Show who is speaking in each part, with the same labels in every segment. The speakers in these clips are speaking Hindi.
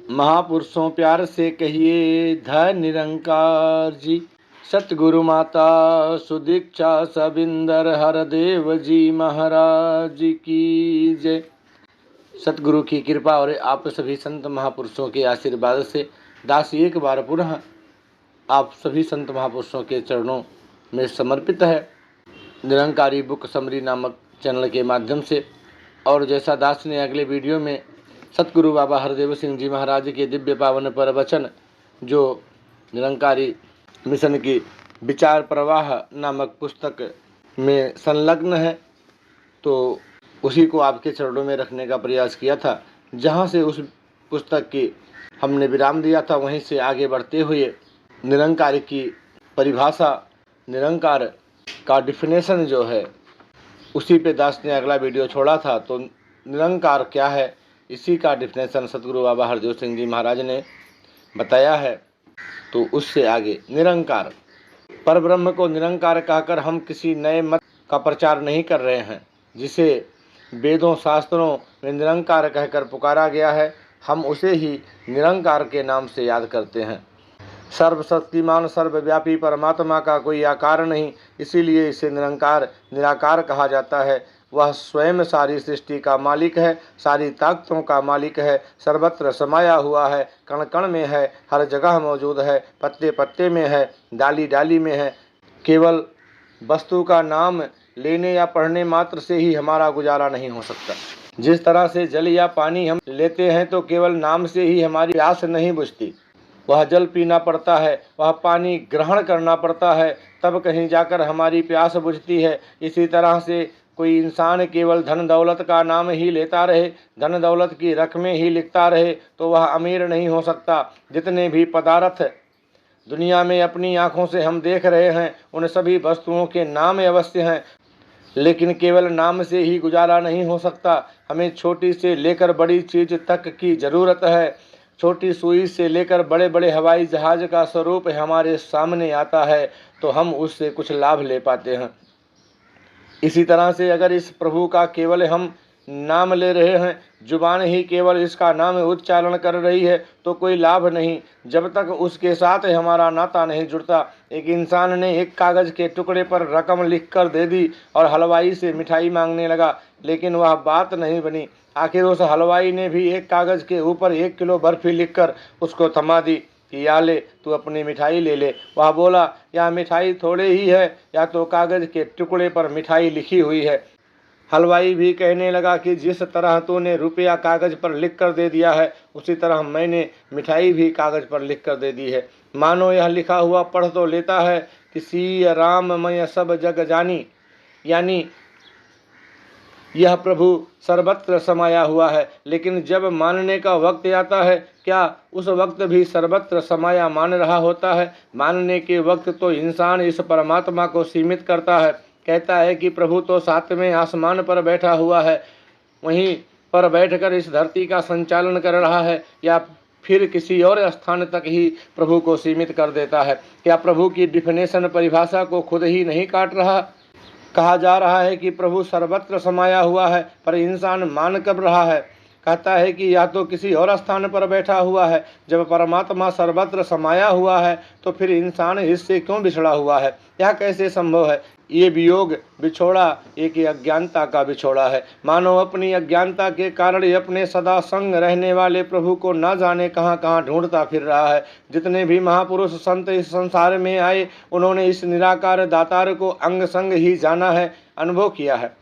Speaker 1: महापुरुषों प्यार से कहिए धय निरंकार जी। सतगुरु माता सुदीक्षा सबिंदर हरदेव जी महाराज की जय। सतगुरु की कृपा और आप सभी संत महापुरुषों के आशीर्वाद से दास एक बार पुनः आप सभी संत महापुरुषों के चरणों में समर्पित है, निरंकारी बुक समरी नामक चैनल के माध्यम से। और जैसा दास ने अगले वीडियो में सतगुरु बाबा हरदेव सिंह जी महाराज के दिव्य पावन पर वचन जो निरंकारी मिशन की विचार प्रवाह नामक पुस्तक में संलग्न है, तो उसी को आपके चरणों में रखने का प्रयास किया था। जहाँ से उस पुस्तक की हमने विराम दिया था, वहीं से आगे बढ़ते हुए निरंकार की परिभाषा, निरंकार का डिफिनेशन जो है, उसी पे दास ने अगला वीडियो छोड़ा था। तो निरंकार क्या है, इसी का डिफिनेशन सतगुरु बाबा हरदेव सिंह जी महाराज ने बताया है। तो उससे आगे निरंकार, परब्रह्म को निरंकार कहकर हम किसी नए मत का प्रचार नहीं कर रहे हैं, जिसे वेदों शास्त्रों में निरंकार कहकर पुकारा गया है, हम उसे ही निरंकार के नाम से याद करते हैं। सर्वशक्तिमान सर्वव्यापी परमात्मा का कोई आकार नहीं, इसीलिए इसे निरंकार निराकार कहा जाता है। वह स्वयं सारी सृष्टि का मालिक है, सारी ताकतों का मालिक है, सर्वत्र समाया हुआ है, कण कण में है, हर जगह मौजूद है, पत्ते पत्ते में है, डाली डाली में है। केवल वस्तु का नाम लेने या पढ़ने मात्र से ही हमारा गुजारा नहीं हो सकता। जिस तरह से जल या पानी हम लेते हैं तो केवल नाम से ही हमारी प्यास नहीं बुझती, वह जल पीना पड़ता है, वह पानी ग्रहण करना पड़ता है, तब कहीं जाकर हमारी प्यास बुझती है। इसी तरह से कोई इंसान केवल धन दौलत का नाम ही लेता रहे, धन दौलत की रकमें ही लिखता रहे, तो वह अमीर नहीं हो सकता। जितने भी पदार्थ दुनिया में अपनी आँखों से हम देख रहे हैं, उन सभी वस्तुओं के नाम अवश्य हैं, लेकिन केवल नाम से ही गुजारा नहीं हो सकता। हमें छोटी से लेकर बड़ी चीज़ तक की ज़रूरत है। छोटी सुई से लेकर बड़े बड़े हवाई जहाज़ का स्वरूप हमारे सामने आता है तो हम उससे कुछ लाभ ले पाते हैं। इसी तरह से अगर इस प्रभु का केवल हम नाम ले रहे हैं, जुबान ही केवल इसका नाम उच्चारण कर रही है, तो कोई लाभ नहीं, जब तक उसके साथ हमारा नाता नहीं जुड़ता। एक इंसान ने एक कागज़ के टुकड़े पर रकम लिख कर दे दी और हलवाई से मिठाई मांगने लगा, लेकिन वह बात नहीं बनी। आखिर उस हलवाई ने भी एक कागज़ के ऊपर 1 किलो बर्फ़ी लिखकर उसको थमा दी कि या ले, तू अपनी मिठाई ले ले। वह बोला, यह मिठाई थोड़े ही है, या तो कागज़ के टुकड़े पर मिठाई लिखी हुई है। हलवाई भी कहने लगा कि जिस तरह तूने रुपया कागज़ पर लिख कर दे दिया है, उसी तरह मैंने मिठाई भी कागज़ पर लिख कर दे दी है। मानो यह लिखा हुआ पढ़ तो लेता है कि सी राम मैं सब जग जानी, यानी यह प्रभु सर्वत्र समाया हुआ है, लेकिन जब मानने का वक्त आता है, क्या उस वक्त भी सर्वत्र समाया मान रहा होता है? मानने के वक्त तो इंसान इस परमात्मा को सीमित करता है, कहता है कि प्रभु तो 7वें आसमान पर बैठा हुआ है, वहीं पर बैठकर इस धरती का संचालन कर रहा है, या फिर किसी और स्थान तक ही प्रभु को सीमित कर देता है। क्या प्रभु की डिफिनेशन परिभाषा को खुद ही नहीं काट रहा? कहा जा रहा है कि प्रभु सर्वत्र समाया हुआ है, पर इंसान मान कब रहा है? कहता है कि या तो किसी और स्थान पर बैठा हुआ है। जब परमात्मा सर्वत्र समाया हुआ है तो फिर इंसान इससे क्यों बिछड़ा हुआ है? यह कैसे संभव है? ये वियोग बिछोड़ा एक अज्ञानता का बिछोड़ा है। मानो अपनी अज्ञानता के कारण अपने सदा संग रहने वाले प्रभु को ना जाने कहाँ कहाँ ढूंढता फिर रहा है। जितने भी महापुरुष संत इस संसार में आए, उन्होंने इस निराकार दातार को अंग संग ही जाना है, अनुभव किया है।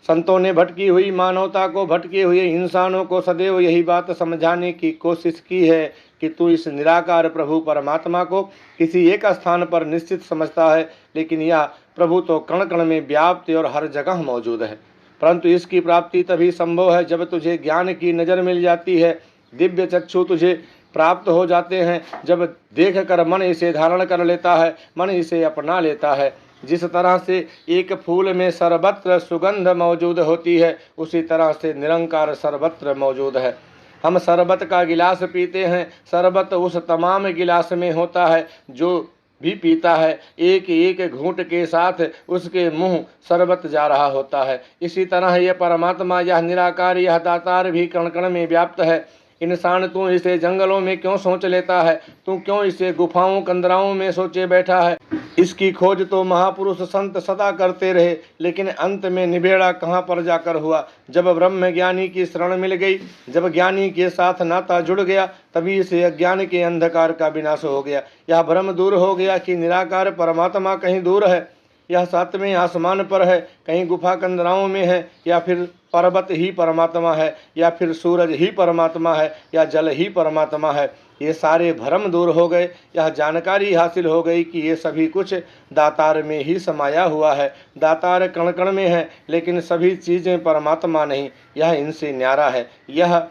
Speaker 1: संतों ने भटकी हुई मानवता को, भटके हुए इंसानों को सदैव यही बात समझाने की कोशिश की है कि तू इस निराकार प्रभु परमात्मा को किसी एक स्थान पर निश्चित समझता है, लेकिन यह प्रभु तो कण कण में व्याप्त और हर जगह मौजूद है। परंतु इसकी प्राप्ति तभी संभव है जब तुझे ज्ञान की नज़र मिल जाती है, दिव्य चक्षु तुझे प्राप्त हो जाते हैं, जब देख कर मन इसे धारण कर लेता है, मन इसे अपना लेता है। जिस तरह से एक फूल में सर्वत्र सुगंध मौजूद होती है, उसी तरह से निरंकार सर्वत्र मौजूद है। हम शरबत का गिलास पीते हैं, शरबत उस तमाम गिलास में होता है। जो भी पीता है, एक एक घूंट के साथ उसके मुंह शरबत जा रहा होता है। इसी तरह यह परमात्मा, यह निराकार, यह दातार भी कण कण में व्याप्त है। इंसान तू इसे जंगलों में क्यों सोच लेता है, तू क्यों इसे गुफाओं कंदराओं में सोचे बैठा है। इसकी खोज तो महापुरुष संत सदा करते रहे, लेकिन अंत में निबेड़ा कहाँ पर जाकर हुआ। जब ब्रह्म ज्ञानी की शरण मिल गई, जब ज्ञानी के साथ नाता जुड़ गया, तभी इसे अज्ञान के अंधकार का विनाश हो गया। यह भ्रम दूर हो गया कि निराकार परमात्मा कहीं दूर है, यह सातवें आसमान पर है, कहीं गुफा कंदराओं में है, या फिर पर्वत ही परमात्मा है, या फिर सूरज ही परमात्मा है, या जल ही परमात्मा है। ये सारे भ्रम दूर हो गए। यह जानकारी हासिल हो गई कि ये सभी कुछ दातार में ही समाया हुआ है। दातार कण कण में है, लेकिन सभी चीज़ें परमात्मा नहीं। यह इनसे न्यारा है। यह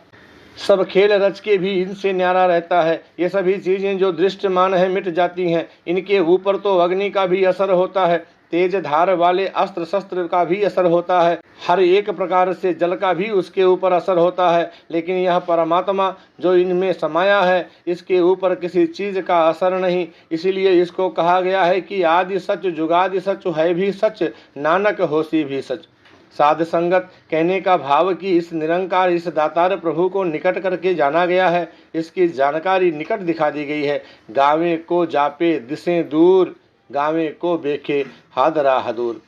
Speaker 1: सब खेल रच के भी इनसे न्यारा रहता है। ये सभी चीज़ें जो दृष्टमान है मिट जाती हैं। इनके ऊपर तो अग्नि का भी असर होता है, तेज धार वाले अस्त्र शस्त्र का भी असर होता है, हर एक प्रकार से जल का भी उसके ऊपर असर होता है। लेकिन यह परमात्मा जो इनमें समाया है, इसके ऊपर किसी चीज़ का असर नहीं। इसीलिए इसको कहा गया है कि आदि सच जुगादि सच है भी सच, नानक होसी भी सच। साध संगत कहने का भाव कि इस निरंकार इस दातार प्रभु को निकट करके जाना गया है। इसकी जानकारी निकट दिखा दी गई है। गावे को जापे दिसें दूर, गावे को बेखे हादरा हदूर।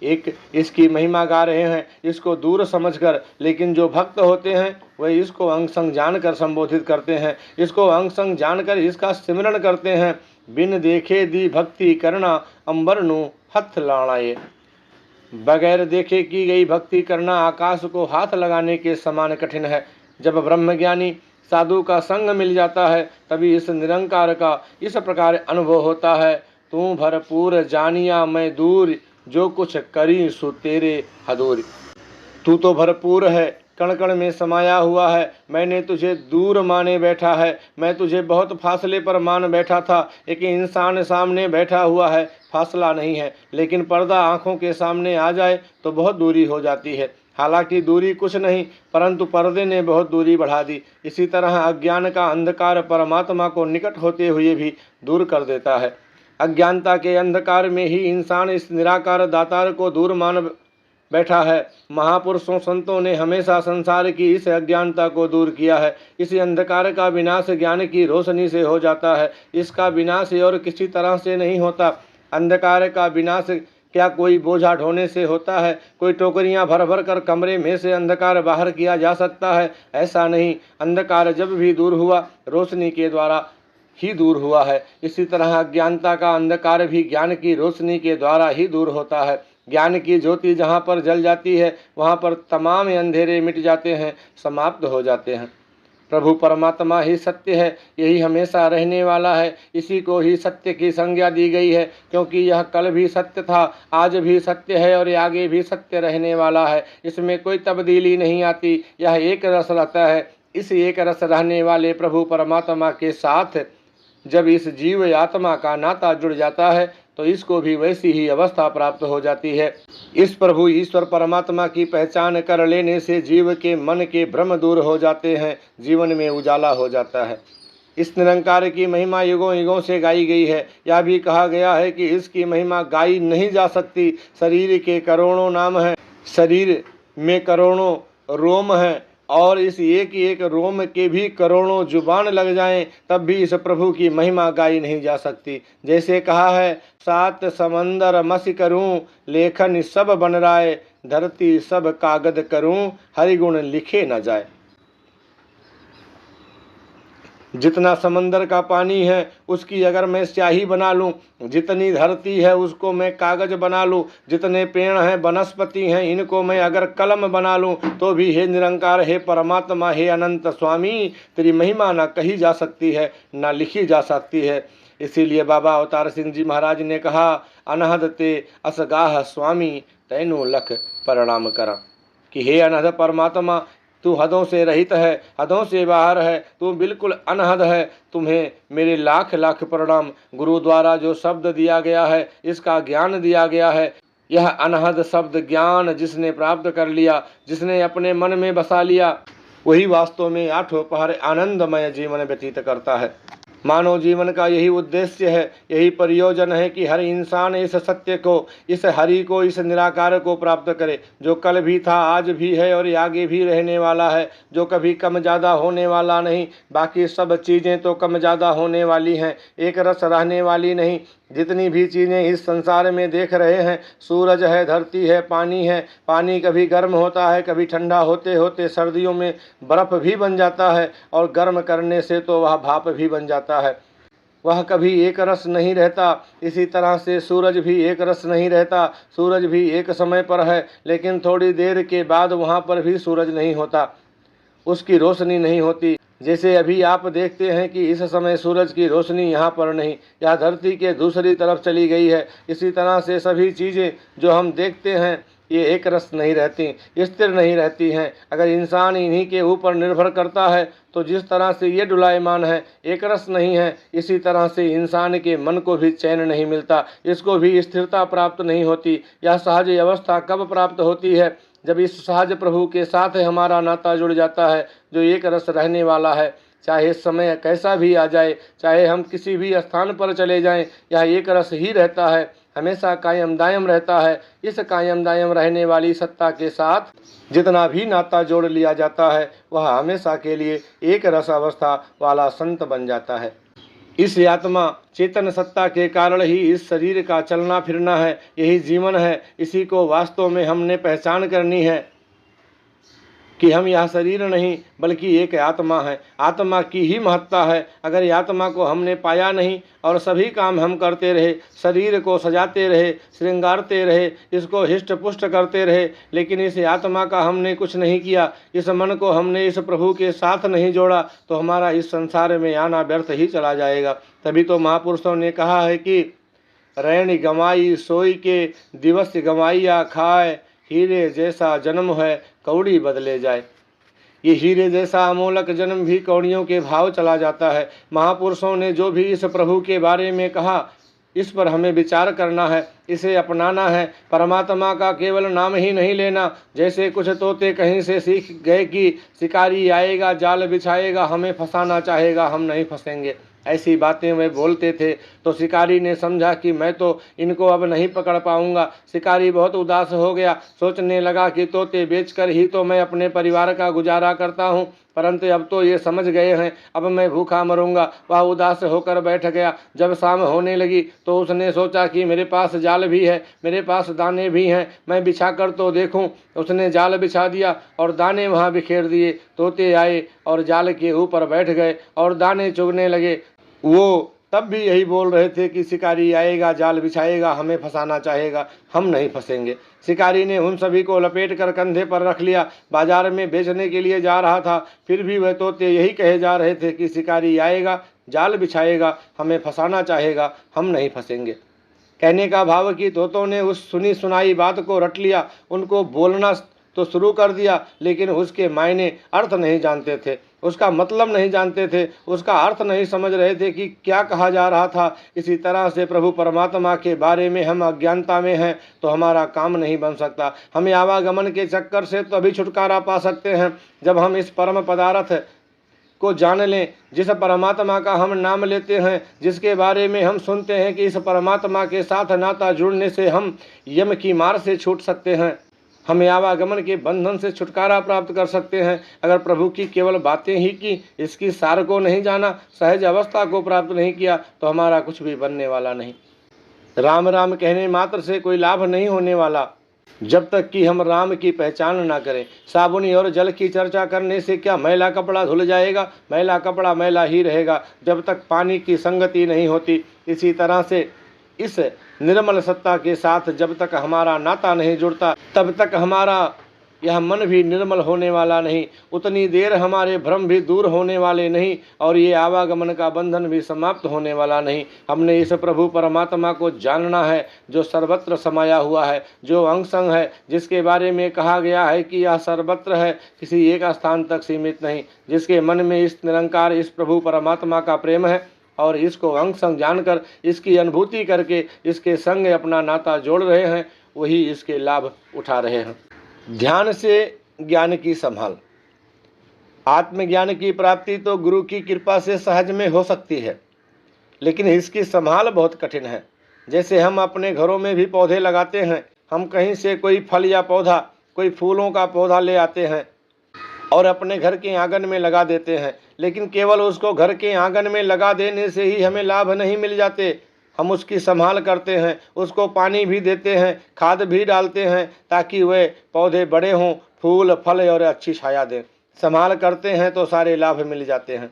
Speaker 1: एक इसकी महिमा गा रहे हैं इसको दूर समझकर, लेकिन जो भक्त होते हैं वह इसको अंग संग जानकर संबोधित करते हैं, इसको अंग संग जानकर इसका सिमरण करते हैं। बिन देखे दी भक्ति करना अंबर नु हथ लाणाए। बगैर देखे की गई भक्ति करना आकाश को हाथ लगाने के समान कठिन है। जब ब्रह्मज्ञानी साधु का संग मिल जाता है, तभी इस निरंकार का इस प्रकार अनुभव होता है। तू भरपूर जानिया मैं दूर, जो कुछ करी सो तेरे हदूर। तू तो भरपूर है, कण कण में समाया हुआ है। मैंने तुझे दूर माने बैठा है, मैं तुझे बहुत फासले पर मान बैठा था। एक इंसान सामने बैठा हुआ है, फासला नहीं है, लेकिन पर्दा आंखों के सामने आ जाए तो बहुत दूरी हो जाती है। हालांकि दूरी कुछ नहीं, परंतु पर्दे ने बहुत दूरी बढ़ा दी। इसी तरह अज्ञान का अंधकार परमात्मा को निकट होते हुए भी दूर कर देता है। अज्ञानता के अंधकार में ही इंसान इस निराकार दातार को दूर मान बैठा है। महापुरुषों संतों ने हमेशा संसार की इस अज्ञानता को दूर किया है। इस अंधकार का विनाश ज्ञान की रोशनी से हो जाता है। इसका विनाश और किसी तरह से नहीं होता। अंधकार का विनाश क्या कोई बोझा ढोने से होता है? कोई टोकरियां भर भर कर कमरे में से अंधकार बाहर किया जा सकता है? ऐसा नहीं। अंधकार जब भी दूर हुआ, रोशनी के द्वारा ही दूर हुआ है। इसी तरह अज्ञानता का अंधकार भी ज्ञान की रोशनी के द्वारा ही दूर होता है। ज्ञान की ज्योति जहाँ पर जल जाती है, वहाँ पर तमाम अंधेरे मिट जाते हैं, समाप्त हो जाते हैं। प्रभु परमात्मा ही सत्य है, यही हमेशा रहने वाला है। इसी को ही सत्य की संज्ञा दी गई है, क्योंकि यह कल भी सत्य था, आज भी सत्य है और आगे भी सत्य रहने वाला है। इसमें कोई तब्दीली नहीं आती। यह एक रस रहता है। इस एक रस रहने वाले प्रभु परमात्मा के साथ जब इस जीव आत्मा का नाता जुड़ जाता है, तो इसको भी वैसी ही अवस्था प्राप्त हो जाती है। इस प्रभु ईश्वर परमात्मा की पहचान कर लेने से जीव के मन के भ्रम दूर हो जाते हैं, जीवन में उजाला हो जाता है। इस निरंकार की महिमा युगों युगों से गाई गई है। यह भी कहा गया है कि इसकी महिमा गाई नहीं जा सकती। शरीर के करोड़ों नाम हैं, शरीर में करोड़ों रोम हैं, और इस एक एक रोम के भी करोड़ों जुबान लग जाएं, तब भी इस प्रभु की महिमा गाई नहीं जा सकती। जैसे कहा है, सात समंदर मसी करूं, लेखन सब बन राय, धरती सब कागद करूं, हरिगुण लिखे न जाए। जितना समंदर का पानी है उसकी अगर मैं स्याही बना लूं, जितनी धरती है उसको मैं कागज बना लूं, जितने पेड़ हैं वनस्पति हैं इनको मैं अगर कलम बना लूं, तो भी हे निरंकार, हे परमात्मा, हे अनंत स्वामी, तेरी महिमा ना कही जा सकती है, ना लिखी जा सकती है। इसीलिए बाबा अवतार सिंह जी महाराज ने कहा, अनहद ते असगाह स्वामी, तैनु लख प्रणाम करा, कि हे अनहद परमात्मा, तू हदों से रहित है, हदों से बाहर है, तू बिल्कुल अनहद है। तुम्हें मेरे लाख लाख प्रणाम। गुरु द्वारा जो शब्द दिया गया है, इसका ज्ञान दिया गया है। यह अनहद शब्द ज्ञान जिसने प्राप्त कर लिया, जिसने अपने मन में बसा लिया, वही वास्तव में आठों पहर आनंदमय जीवन व्यतीत करता है। मानव जीवन का यही उद्देश्य है, यही प्रयोजन है कि हर इंसान इस सत्य को, इस हरि को, इस निराकार को प्राप्त करे, जो कल भी था, आज भी है और आगे भी रहने वाला है, जो कभी कम ज़्यादा होने वाला नहीं। बाकी सब चीज़ें तो कम ज़्यादा होने वाली हैं, एक रस रहने वाली नहीं। जितनी भी चीज़ें इस संसार में देख रहे हैं, सूरज है, धरती है, पानी है, पानी कभी गर्म होता है, कभी ठंडा होते होते सर्दियों में बर्फ़ भी बन जाता है, और गर्म करने से तो वह भाप भी बन जाता है। वह कभी एक रस नहीं रहता। इसी तरह से सूरज भी एक रस नहीं रहता। सूरज भी एक समय पर है, लेकिन थोड़ी देर के बाद वहाँ पर भी सूरज नहीं होता, उसकी रोशनी नहीं होती। जैसे अभी आप देखते हैं कि इस समय सूरज की रोशनी यहाँ पर नहीं, यह धरती के दूसरी तरफ चली गई है। इसी तरह से सभी चीज़ें जो हम देखते हैं ये एक रस नहीं रहती, स्थिर नहीं रहती हैं। अगर इंसान इन्हीं के ऊपर निर्भर करता है तो जिस तरह से ये डुलायमान है, एक रस नहीं है, इसी तरह से इंसान के मन को भी चैन नहीं मिलता, इसको भी स्थिरता प्राप्त नहीं होती। यह सहज अवस्था कब प्राप्त होती है? जब इस सहज प्रभु के साथ हमारा नाता जुड़ जाता है, जो एक रस रहने वाला है। चाहे समय कैसा भी आ जाए, चाहे हम किसी भी स्थान पर चले जाएं, यह एक रस ही रहता है, हमेशा कायम दायम रहता है। इस कायम दायम रहने वाली सत्ता के साथ जितना भी नाता जोड़ लिया जाता है, वह हमेशा के लिए एक रस अवस्था वाला संत बन जाता है। इस आत्मा चेतन सत्ता के कारण ही इस शरीर का चलना फिरना है, यही जीवन है। इसी को वास्तव में हमने पहचान करनी है कि हम यह शरीर नहीं बल्कि एक आत्मा है। आत्मा की ही महत्ता है। अगर ये आत्मा को हमने पाया नहीं और सभी काम हम करते रहे, शरीर को सजाते रहे, श्रृंगारते रहे, इसको हिष्ट पुष्ट करते रहे, लेकिन इस आत्मा का हमने कुछ नहीं किया, इस मन को हमने इस प्रभु के साथ नहीं जोड़ा, तो हमारा इस संसार में आना व्यर्थ ही चला जाएगा। तभी तो महापुरुषों ने कहा है कि रैन गंवाई सोई के दिवस गंवाइया खाए, हीरे जैसा जन्म है कौड़ी बदले जाए। ये हीरे जैसा अमोलक जन्म भी कौड़ियों के भाव चला जाता है। महापुरुषों ने जो भी इस प्रभु के बारे में कहा, इस पर हमें विचार करना है, इसे अपनाना है। परमात्मा का केवल नाम ही नहीं लेना। जैसे कुछ तोते कहीं से सीख गए कि शिकारी आएगा जाल बिछाएगा, हमें फंसाना चाहेगा, हम नहीं फंसेंगे, ऐसी बातें वे बोलते थे। तो शिकारी ने समझा कि मैं तो इनको अब नहीं पकड़ पाऊंगा। शिकारी बहुत उदास हो गया, सोचने लगा कि तोते बेचकर ही तो मैं अपने परिवार का गुजारा करता हूँ, परंतु अब तो ये समझ गए हैं, अब मैं भूखा मरूंगा। वह उदास होकर बैठ गया। जब शाम होने लगी तो उसने सोचा कि मेरे पास जाल भी है, मेरे पास दाने भी हैं, मैं बिछा कर तो देखूं। उसने जाल बिछा दिया और दाने वहाँ बिखेर दिए। तोते आए और जाल के ऊपर बैठ गए और दाने चुगने लगे। वो तब भी यही बोल रहे थे कि शिकारी आएगा जाल बिछाएगा, हमें फंसाना चाहेगा, हम नहीं फंसेंगे। शिकारी ने उन सभी को लपेट कर कंधे पर रख लिया, बाजार में बेचने के लिए जा रहा था। फिर भी वह तोते यही कहे जा रहे थे कि शिकारी आएगा जाल बिछाएगा, हमें फंसाना चाहेगा, हम नहीं फंसेंगे। कहने का भाव कि तोतों ने उस सुनी सुनाई बात को रट लिया, उनको बोलना तो शुरू कर दिया, लेकिन उसके मायने अर्थ नहीं जानते थे, उसका मतलब नहीं जानते थे, उसका अर्थ नहीं समझ रहे थे कि क्या कहा जा रहा था। इसी तरह से प्रभु परमात्मा के बारे में हम अज्ञानता में हैं तो हमारा काम नहीं बन सकता। हमें आवागमन के चक्कर से तभी छुटकारा पा सकते हैं जब हम इस परम पदार्थ को जान लें, जिस परमात्मा का हम नाम लेते हैं, जिसके बारे में हम सुनते हैं कि इस परमात्मा के साथ नाता जुड़ने से हम यम की मार से छूट सकते हैं, हमें आवागमन के बंधन से छुटकारा प्राप्त कर सकते हैं। अगर प्रभु की केवल बातें ही की, इसकी सार को नहीं जाना, सहज अवस्था को प्राप्त नहीं किया, तो हमारा कुछ भी बनने वाला नहीं। राम राम कहने मात्र से कोई लाभ नहीं होने वाला जब तक कि हम राम की पहचान ना करें। साबुनी और जल की चर्चा करने से क्या मैला कपड़ा धुल जाएगा? मैला कपड़ा मैला ही रहेगा जब तक पानी की संगति नहीं होती। इसी तरह से इस निर्मल सत्ता के साथ जब तक हमारा नाता नहीं जुड़ता, तब तक हमारा यह मन भी निर्मल होने वाला नहीं, उतनी देर हमारे भ्रम भी दूर होने वाले नहीं, और ये आवागमन का बंधन भी समाप्त होने वाला नहीं। हमने इस प्रभु परमात्मा को जानना है जो सर्वत्र समाया हुआ है, जो अंग संग है, जिसके बारे में कहा गया है कि यह सर्वत्र है, किसी एक स्थान तक सीमित नहीं। जिसके मन में इस निरंकार इस प्रभु परमात्मा का प्रेम है और इसको अंग संग जानकर इसकी अनुभूति करके इसके संग अपना नाता जोड़ रहे हैं, वही इसके लाभ उठा रहे हैं। ध्यान से ज्ञान की संभाल। आत्मज्ञान की प्राप्ति तो गुरु की कृपा से सहज में हो सकती है, लेकिन इसकी संभाल बहुत कठिन है। जैसे हम अपने घरों में भी पौधे लगाते हैं, हम कहीं से कोई फल या पौधा, कोई फूलों का पौधा ले आते हैं और अपने घर के आंगन में लगा देते हैं, लेकिन केवल उसको घर के आंगन में लगा देने से ही हमें लाभ नहीं मिल जाते। हम उसकी संभाल करते हैं, उसको पानी भी देते हैं, खाद भी डालते हैं, ताकि वह पौधे बड़े हों, फूल फल और अच्छी छाया दें। संभाल करते हैं तो सारे लाभ मिल जाते हैं।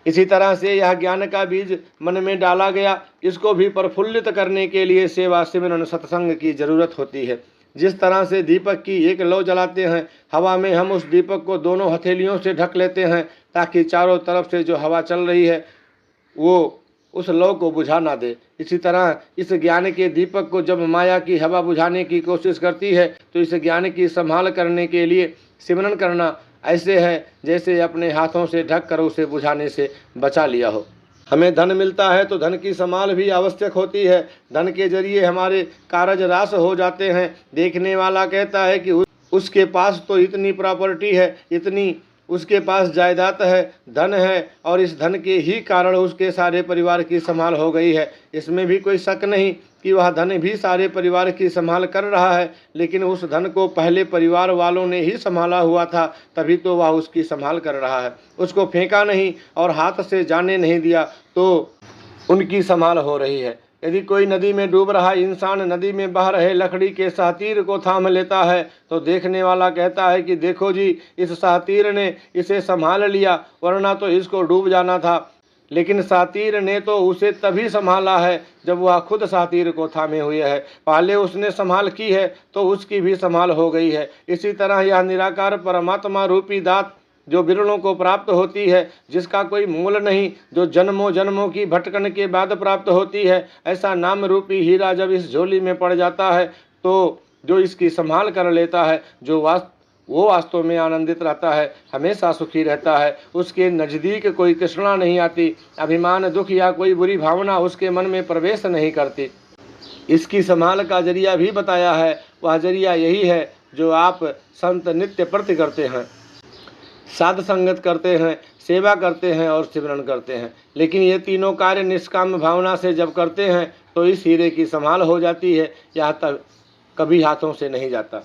Speaker 1: इसी तरह से यह ज्ञान का बीज मन में डाला गया, इसको भी प्रफुल्लित करने के लिए सेवा सिमरन सत्संग की जरूरत होती है। जिस तरह से दीपक की एक लौ जलाते हैं, हवा में हम उस दीपक को दोनों हथेलियों से ढक लेते हैं, ताकि चारों तरफ से जो हवा चल रही है वो उस लौ को बुझा ना दे। इसी तरह इस ज्ञान के दीपक को जब माया की हवा बुझाने की कोशिश करती है, तो इस ज्ञान की संभाल करने के लिए सिमरन करना ऐसे है जैसे अपने हाथों से ढक कर उसे बुझाने से बचा लिया हो। हमें धन मिलता है तो धन की संभाल भी आवश्यक होती है। धन के जरिए हमारे कारज रास हो जाते हैं। देखने वाला कहता है कि उसके पास तो इतनी प्रॉपर्टी है, इतनी उसके पास जायदाद है, धन है, और इस धन के ही कारण उसके सारे परिवार की संभाल हो गई है। इसमें भी कोई शक नहीं कि वह धन भी सारे परिवार की संभाल कर रहा है, लेकिन उस धन को पहले परिवार वालों ने ही संभाला हुआ था, तभी तो वह उसकी संभाल कर रहा है। उसको फेंका नहीं और हाथ से जाने नहीं दिया, तो उनकी संभाल हो रही है। यदि कोई नदी में डूब रहा इंसान नदी में बह रहे लकड़ी के साहतीर को थाम लेता है, तो देखने वाला कहता है कि देखो जी, इस साहतीर ने इसे संभाल लिया, वरना तो इसको डूब जाना था। लेकिन साहतीर ने तो उसे तभी संभाला है जब वह खुद साहतीर को थामे हुए है। पहले उसने संभाल की है तो उसकी भी संभाल हो गई है। इसी तरह यह निराकार परमात्मा रूपी दात जो बिरलों को प्राप्त होती है, जिसका कोई मूल नहीं, जो जन्मों जन्मों की भटकन के बाद प्राप्त होती है, ऐसा नाम रूपी हीरा जब इस झोली में पड़ जाता है, तो जो इसकी संभाल कर लेता है, वो वास्तव में आनंदित रहता है, हमेशा सुखी रहता है। उसके नज़दीक कोई तृष्णा नहीं आती, अभिमान दुख या कोई बुरी भावना उसके मन में प्रवेश नहीं करती। इसकी संभाल का जरिया भी बताया है। वह जरिया यही है जो आप संत नित्य प्रति करते हैं, साध संगत करते हैं, सेवा करते हैं और सिमरन करते हैं। लेकिन ये तीनों कार्य निष्काम भावना से जब करते हैं तो इस हीरे की संभाल हो जाती है, यह तक कभी हाथों से नहीं जाता।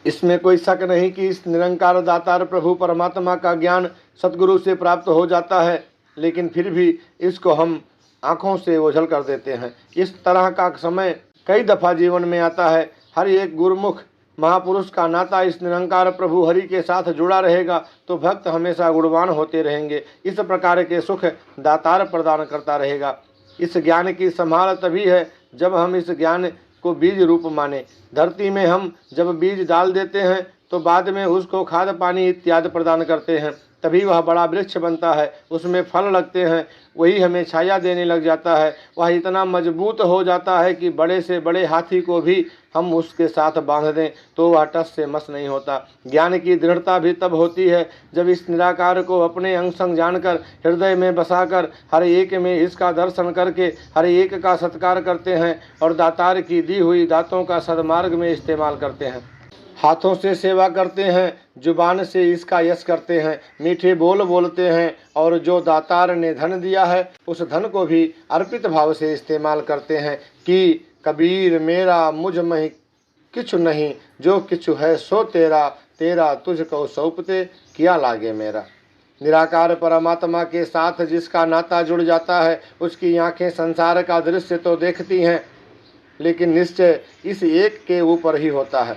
Speaker 1: इसमें कोई शक नहीं कि इस निरंकार दातार प्रभु परमात्मा का ज्ञान सतगुरु से प्राप्त हो जाता है, लेकिन फिर भी इसको हम आँखों से ओझल कर देते हैं। इस तरह का समय कई दफ़ा जीवन में आता है। हर एक गुरुमुख महापुरुष का नाता इस निरंकार प्रभु हरि के साथ जुड़ा रहेगा तो भक्त हमेशा गुणवान होते रहेंगे। इस प्रकार के सुख दातार प्रदान करता रहेगा। इस ज्ञान की संभाल तभी है जब हम इस ज्ञान को बीज रूप माने। धरती में हम जब बीज डाल देते हैं तो बाद में उसको खाद पानी इत्यादि प्रदान करते हैं, तभी वह बड़ा वृक्ष बनता है, उसमें फल लगते हैं, वही हमें छाया देने लग जाता है। वह इतना मजबूत हो जाता है कि बड़े से बड़े हाथी को भी हम उसके साथ बांध दें तो वह टस से मस नहीं होता। ज्ञान की दृढ़ता भी तब होती है जब इस निराकार को अपने अंग संग जानकर हृदय में बसाकर हर एक में इसका दर्शन करके हर एक का सत्कार करते हैं और दातार की दी हुई दातों का सदमार्ग में इस्तेमाल करते हैं। हाथों से सेवा करते हैं, जुबान से इसका यश करते हैं, मीठे बोल बोलते हैं और जो दातार ने धन दिया है उस धन को भी अर्पित भाव से इस्तेमाल करते हैं कि कबीर मेरा मुझ में किछु नहीं, जो किछु है सो तेरा, तेरा तुझको सौंपते किया लागे मेरा। निराकार परमात्मा के साथ जिसका नाता जुड़ जाता है उसकी आंखें संसार का दृश्य तो देखती हैं, लेकिन निश्चय इस एक के ऊपर ही होता है।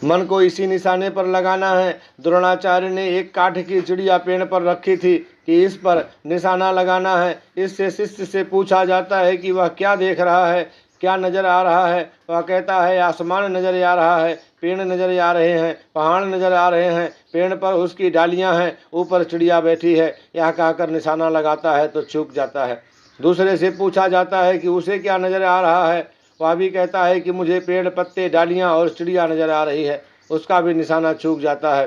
Speaker 1: मन को इसी निशाने पर लगाना है। द्रोणाचार्य ने एक काठ की चिड़िया पेड़ पर रखी थी कि इस पर निशाना लगाना है। इससे शिष्य से पूछा जाता है कि वह क्या देख रहा है, क्या नज़र आ रहा है। वह कहता है आसमान नज़र आ रहा है, पेड़ नज़र आ रहे हैं, पहाड़ नज़र आ रहे हैं, पेड़ पर उसकी डालियां हैं, ऊपर चिड़िया बैठी है। यह कहकर निशाना लगाता है तो चूक जाता है। दूसरे से पूछा जाता है कि उसे क्या नज़र आ रहा है। वह भी कहता है कि मुझे पेड़ पत्ते डालियां और चिड़िया नज़र आ रही है। उसका भी निशाना चूक जाता है।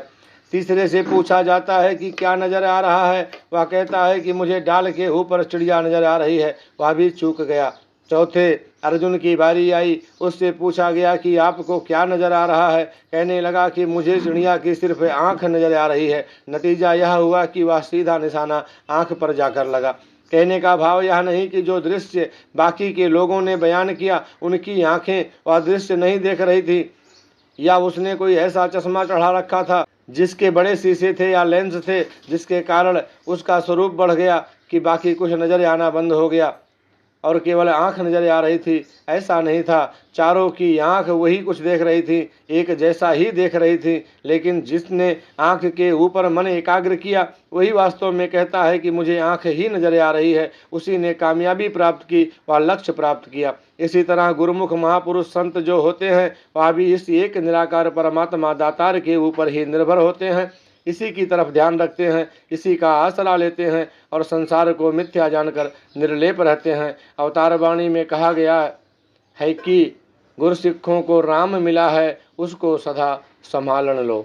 Speaker 1: तीसरे से पूछा जाता है कि क्या नज़र आ रहा है। वह कहता है कि मुझे डाल के ऊपर चिड़िया नज़र आ रही है। वह भी चूक गया। चौथे अर्जुन की बारी आई। उससे पूछा गया कि आपको क्या नज़र आ रहा है। कहने लगा कि मुझे चिड़िया की सिर्फ आँख नज़र आ रही है। नतीजा यह हुआ कि वह सीधा निशाना आँख पर जाकर लगा। कहने का भाव यह नहीं कि जो दृश्य बाकी के लोगों ने बयान किया उनकी आंखें वह दृश्य नहीं देख रही थी, या उसने कोई ऐसा चश्मा चढ़ा रखा था जिसके बड़े शीशे थे या लेंस थे जिसके कारण उसका स्वरूप बढ़ गया कि बाकी कुछ नजर आना बंद हो गया और केवल आंख नजर आ रही थी। ऐसा नहीं था, चारों की आंख वही कुछ देख रही थी, एक जैसा ही देख रही थी, लेकिन जिसने आंख के ऊपर मन एकाग्र किया वही वास्तव में कहता है कि मुझे आंख ही नजर आ रही है। उसी ने कामयाबी प्राप्त की, वह लक्ष्य प्राप्त किया। इसी तरह गुरुमुख महापुरुष संत जो होते हैं वह भी इस एक निराकार परमात्मा दातार के ऊपर ही निर्भर होते हैं, इसी की तरफ ध्यान रखते हैं, इसी का आसरा लेते हैं और संसार को मिथ्या जानकर निर्लेप रहते हैं। अवतार वाणी में कहा गया है कि गुरसिखों को राम मिला है, उसको सदा संभालन लो।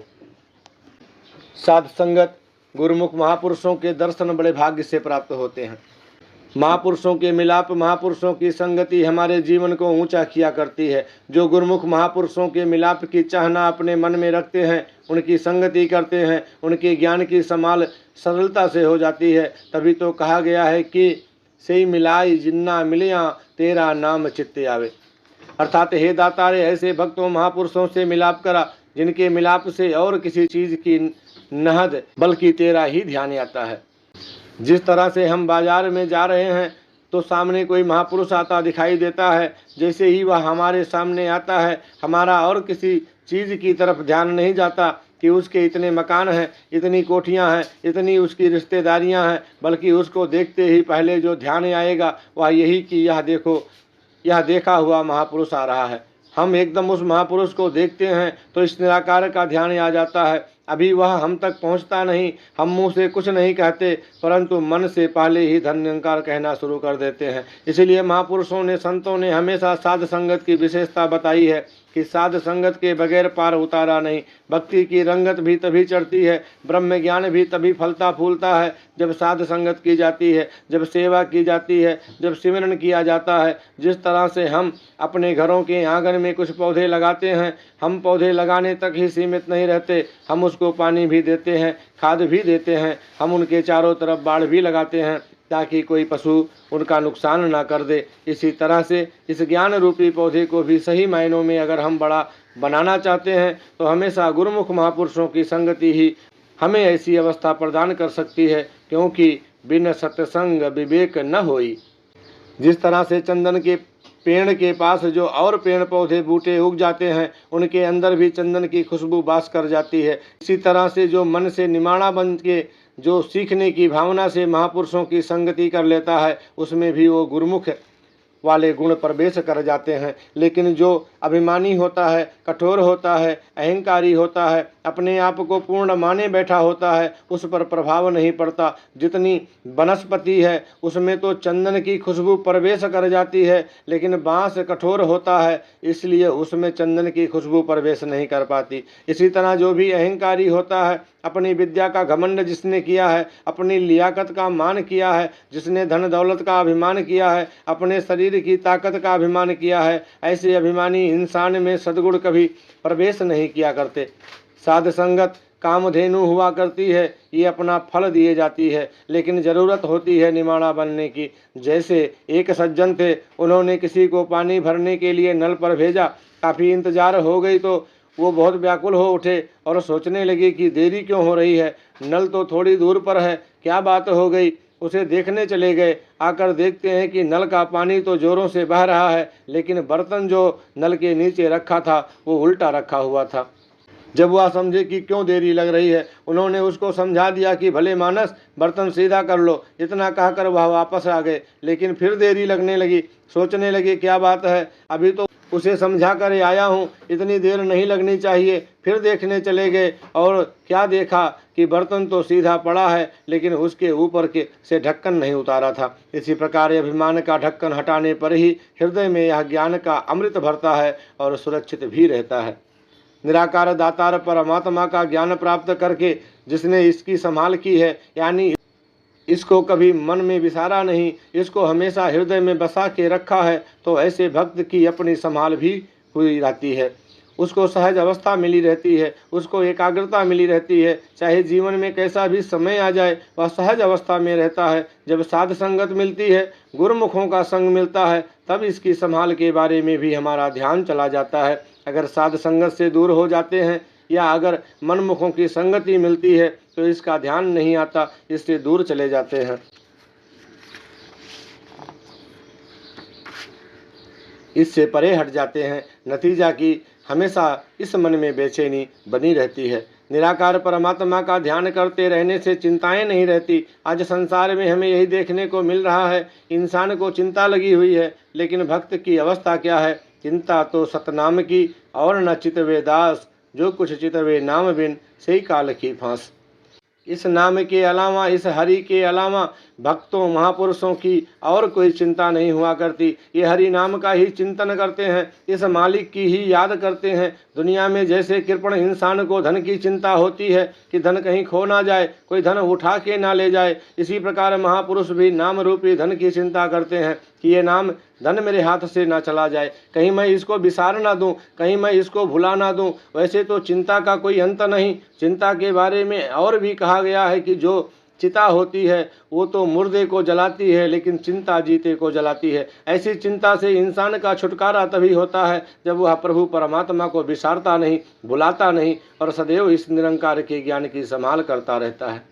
Speaker 1: साध संगत गुरुमुख महापुरुषों के दर्शन बड़े भाग्य से प्राप्त होते हैं। महापुरुषों के मिलाप, महापुरुषों की संगति हमारे जीवन को ऊंचा किया करती है। जो गुरुमुख महापुरुषों के मिलाप की चाहना अपने मन में रखते हैं, उनकी संगति करते हैं, उनके ज्ञान की संभाल सरलता से हो जाती है। तभी तो कहा गया है कि सही मिलाई जिन्ना मिलिया तेरा नाम चित्ते आवे। अर्थात हे दातारे, ऐसे भक्तों महापुरुषों से मिलाप करा जिनके मिलाप से और किसी चीज की नहद बल्कि तेरा ही ध्यान आता है। जिस तरह से हम बाजार में जा रहे हैं तो सामने कोई महापुरुष आता दिखाई देता है, जैसे ही वह हमारे सामने आता है हमारा और किसी चीज़ की तरफ ध्यान नहीं जाता कि उसके इतने मकान हैं, इतनी कोठियां हैं, इतनी उसकी रिश्तेदारियां हैं, बल्कि उसको देखते ही पहले जो ध्यान आएगा वह यही कि यह देखो, यह देखा हुआ महापुरुष आ रहा है। हम एकदम उस महापुरुष को देखते हैं तो इस निराकार का ध्यान आ जाता है। अभी वह हम तक पहुंचता नहीं, हम मुंह से कुछ नहीं कहते, परंतु मन से पहले ही धन्यंकार कहना शुरू कर देते हैं। इसलिए महापुरुषों ने, संतों ने हमेशा साध संगत की विशेषता बताई है कि साध संगत के बगैर पार उतारा नहीं। भक्ति की रंगत भी तभी चढ़ती है, ब्रह्म ज्ञान भी तभी फलता फूलता है जब साध संगत की जाती है, जब सेवा की जाती है, जब सिमरन किया जाता है। जिस तरह से हम अपने घरों के आंगन में कुछ पौधे लगाते हैं, हम पौधे लगाने तक ही सीमित नहीं रहते, हम उसको पानी भी देते हैं, खाद भी देते हैं, हम उनके चारों तरफ बाड़ भी लगाते हैं ताकि कोई पशु उनका नुकसान ना कर दे। इसी तरह से इस ज्ञान रूपी पौधे को भी सही मायनों में अगर हम बड़ा बनाना चाहते हैं तो हमेशा गुरुमुख महापुरुषों की संगति ही हमें ऐसी अवस्था प्रदान कर सकती है, क्योंकि बिन सत्संग विवेक न होई। जिस तरह से चंदन के पेड़ के पास जो और पेड़ पौधे बूटे उग जाते हैं, उनके अंदर भी चंदन की खुशबू वास कर जाती है। इसी तरह से जो मन से निमाणा बन के जो सीखने की भावना से महापुरुषों की संगति कर लेता है, उसमें भी वो गुरुमुख वाले गुण प्रवेश कर जाते हैं। लेकिन जो अभिमानी होता है, कठोर होता है, अहंकारी होता है, अपने आप को पूर्ण माने बैठा होता है, उस पर प्रभाव नहीं पड़ता। जितनी वनस्पति है उसमें तो चंदन की खुशबू प्रवेश कर जाती है, लेकिन बांस कठोर होता है इसलिए उसमें चंदन की खुशबू प्रवेश नहीं कर पाती। इसी तरह जो भी अहंकारी होता है, अपनी विद्या का घमंड जिसने किया है, अपनी लियाकत का मान किया है, जिसने धन दौलत का अभिमान किया है, अपने शरीर की ताकत का अभिमान किया है, ऐसे अभिमानी इंसान में सद्गुण कभी प्रवेश नहीं किया करते। साध संगत कामधेनु हुआ करती है, ये अपना फल दिए जाती है, लेकिन ज़रूरत होती है निमाणा बनने की। जैसे एक सज्जन थे, उन्होंने किसी को पानी भरने के लिए नल पर भेजा, काफ़ी इंतजार हो गई तो वो बहुत व्याकुल हो उठे और सोचने लगे कि देरी क्यों हो रही है, नल तो थोड़ी दूर पर है, क्या बात हो गई। उसे देखने चले गए, आकर देखते हैं कि नल का पानी तो जोरों से बह रहा है, लेकिन बर्तन जो नल के नीचे रखा था वो उल्टा रखा हुआ था। जब वह समझे कि क्यों देरी लग रही है, उन्होंने उसको समझा दिया कि भले मानस बर्तन सीधा कर लो। इतना कहकर वह वापस आ गए, लेकिन फिर देरी लगने लगी। सोचने लगे क्या बात है, अभी तो उसे समझा कर आया हूँ, इतनी देर नहीं लगनी चाहिए। फिर देखने चले गए और क्या देखा कि बर्तन तो सीधा पड़ा है, लेकिन उसके ऊपर के से ढक्कन नहीं उतारा था। इसी प्रकार अभिमान का ढक्कन हटाने पर ही हृदय में यह ज्ञान का अमृत भरता है और सुरक्षित भी रहता है। निराकार दातार परमात्मा का ज्ञान प्राप्त करके जिसने इसकी संभाल की है, यानी इसको कभी मन में विसारा नहीं, इसको हमेशा हृदय में बसा के रखा है, तो ऐसे भक्त की अपनी संभाल भी हुई रहती है। उसको सहज अवस्था मिली रहती है, उसको एकाग्रता मिली रहती है। चाहे जीवन में कैसा भी समय आ जाए, वह सहज अवस्था में रहता है। जब साध संगत मिलती है, गुरुमुखों का संग मिलता है, तब इसकी संभाल के बारे में भी हमारा ध्यान चला जाता है। अगर साध संगत से दूर हो जाते हैं या अगर मनमुखों की संगति मिलती है तो इसका ध्यान नहीं आता, इससे दूर चले जाते हैं, इससे परे हट जाते हैं। नतीजा कि हमेशा इस मन में बेचैनी बनी रहती है। निराकार परमात्मा का ध्यान करते रहने से चिंताएं नहीं रहती। आज संसार में हमें यही देखने को मिल रहा है, इंसान को चिंता लगी हुई है, लेकिन भक्त की अवस्था क्या है? चिंता तो सतनाम की और न चितवे दास, जो कुछ चितवे नाम बिन सही काल की फांस। इस नाम के अलावा, इस हरि के अलावा भक्तों महापुरुषों की और कोई चिंता नहीं हुआ करती। ये हरि नाम का ही चिंतन करते हैं, इस मालिक की ही याद करते हैं। दुनिया में जैसे कृपण इंसान को धन की चिंता होती है कि धन कहीं खो ना जाए, कोई धन उठा के ना ले जाए, इसी प्रकार महापुरुष भी नाम रूपी धन की चिंता करते हैं कि ये नाम धन मेरे हाथ से ना चला जाए, कहीं मैं इसको बिसार ना दूं, कहीं मैं इसको भुला ना दूं। वैसे तो चिंता का कोई अंत नहीं। चिंता के बारे में और भी कहा गया है कि जो चिता होती है वो तो मुर्दे को जलाती है, लेकिन चिंता जीते को जलाती है। ऐसी चिंता से इंसान का छुटकारा तभी होता है जब वह प्रभु परमात्मा को बिसारता नहीं, भुलाता नहीं और सदैव इस निरंकार के ज्ञान की संभाल करता रहता है।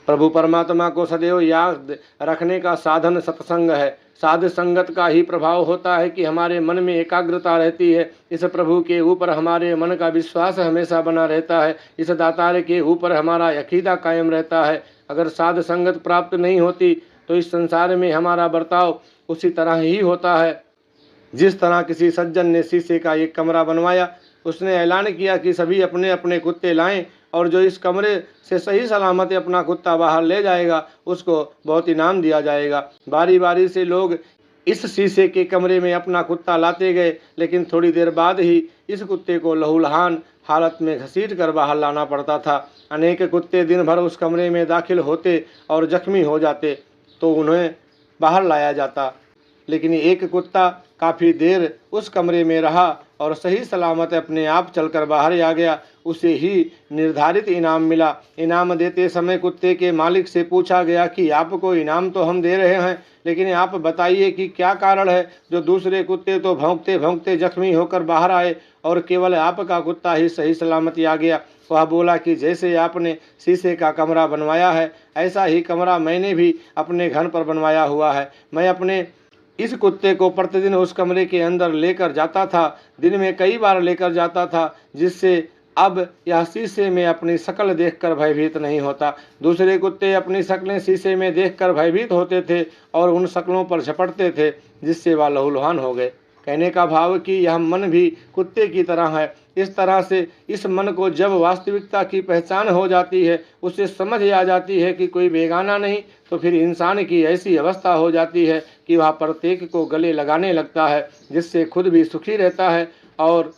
Speaker 1: प्रभु परमात्मा को सदैव याद रखने का साधन सत्संग है। साध संगत का ही प्रभाव होता है कि हमारे मन में एकाग्रता रहती है। इस प्रभु के ऊपर हमारे मन का विश्वास हमेशा बना रहता है। इस दातार के ऊपर हमारा अकीदा कायम रहता है। अगर साध संगत प्राप्त नहीं होती तो इस संसार में हमारा बर्ताव उसी तरह ही होता है। जिस तरह किसी सज्जन ने शीशे का एक कमरा बनवाया, उसने ऐलान किया कि सभी अपने अपने कुत्ते लाएं और जो इस कमरे से सही सलामत अपना कुत्ता बाहर ले जाएगा उसको बहुत इनाम दिया जाएगा। बारी बारी से लोग इस शीशे के कमरे में अपना कुत्ता लाते गए, लेकिन थोड़ी देर बाद ही इस कुत्ते को लहूलुहान हालत में घसीट कर बाहर लाना पड़ता था। अनेक कुत्ते दिन भर उस कमरे में दाखिल होते और जख्मी हो जाते तो उन्हें बाहर लाया जाता, लेकिन एक कुत्ता काफ़ी देर उस कमरे में रहा और सही सलामत अपने आप चलकर बाहर आ गया। उसे ही निर्धारित इनाम मिला। इनाम देते समय कुत्ते के मालिक से पूछा गया कि आपको इनाम तो हम दे रहे हैं, लेकिन आप बताइए कि क्या कारण है जो दूसरे कुत्ते तो भौंकते भौंकते जख्मी होकर बाहर आए और केवल आपका कुत्ता ही सही सलामत आ गया। वह बोला कि जैसे आपने शीशे का कमरा बनवाया है, ऐसा ही कमरा मैंने भी अपने घर पर बनवाया हुआ है। मैं अपने इस कुत्ते को प्रतिदिन उस कमरे के अंदर लेकर जाता था, दिन में कई बार लेकर जाता था, जिससे अब यह शीशे में अपनी शक्ल देखकर भयभीत नहीं होता। दूसरे कुत्ते अपनी शक्लें शीशे में देखकर भयभीत होते थे और उन शक्लों पर झपटते थे, जिससे वह लहूलुहान हो गए। कहने का भाव कि यह मन भी कुत्ते की तरह है। इस तरह से इस मन को जब वास्तविकता की पहचान हो जाती है, उसे समझ आ जाती है कि कोई बेगाना नहीं, तो फिर इंसान की ऐसी अवस्था हो जाती है कि वह प्रत्येक को गले लगाने लगता है, जिससे खुद भी सुखी रहता है और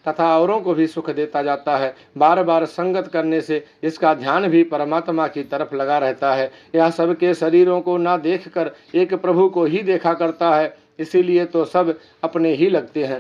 Speaker 1: तथा औरों को भी सुख देता जाता है। बार बार संगत करने से इसका ध्यान भी परमात्मा की तरफ लगा रहता है। यह सबके शरीरों को ना देखकर एक प्रभु को ही देखा करता है, इसीलिए तो सब अपने ही लगते हैं।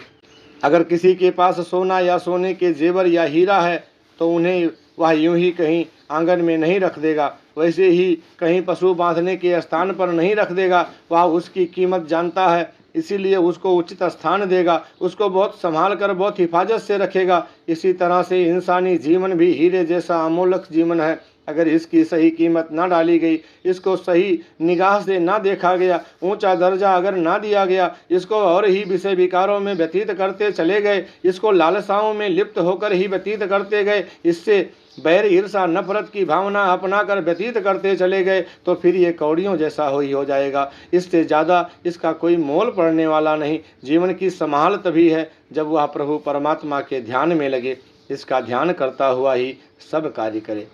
Speaker 1: अगर किसी के पास सोना या सोने के जेवर या हीरा है तो उन्हें वह यूं ही कहीं आंगन में नहीं रख देगा, वैसे ही कहीं पशु बांधने के स्थान पर नहीं रख देगा। वह उसकी कीमत जानता है, इसीलिए उसको उचित स्थान देगा, उसको बहुत संभाल कर बहुत हिफाजत से रखेगा। इसी तरह से इंसानी जीवन भी हीरे जैसा अमूल्य जीवन है। अगर इसकी सही कीमत ना डाली गई, इसको सही निगाह से ना देखा गया, ऊंचा दर्जा अगर ना दिया गया, इसको और ही विषय विकारों में व्यतीत करते चले गए, इसको लालसाओं में लिप्त होकर ही व्यतीत करते गए, इससे बैर ईर्षा नफरत की भावना अपना कर व्यतीत करते चले गए, तो फिर ये कौड़ियों जैसा हो जाएगा। इससे ज़्यादा इसका कोई मोल पड़ने वाला नहीं। जीवन की संभाल तभी है जब वह प्रभु परमात्मा के ध्यान में लगे। इसका ध्यान करता हुआ ही सब कार्य करे।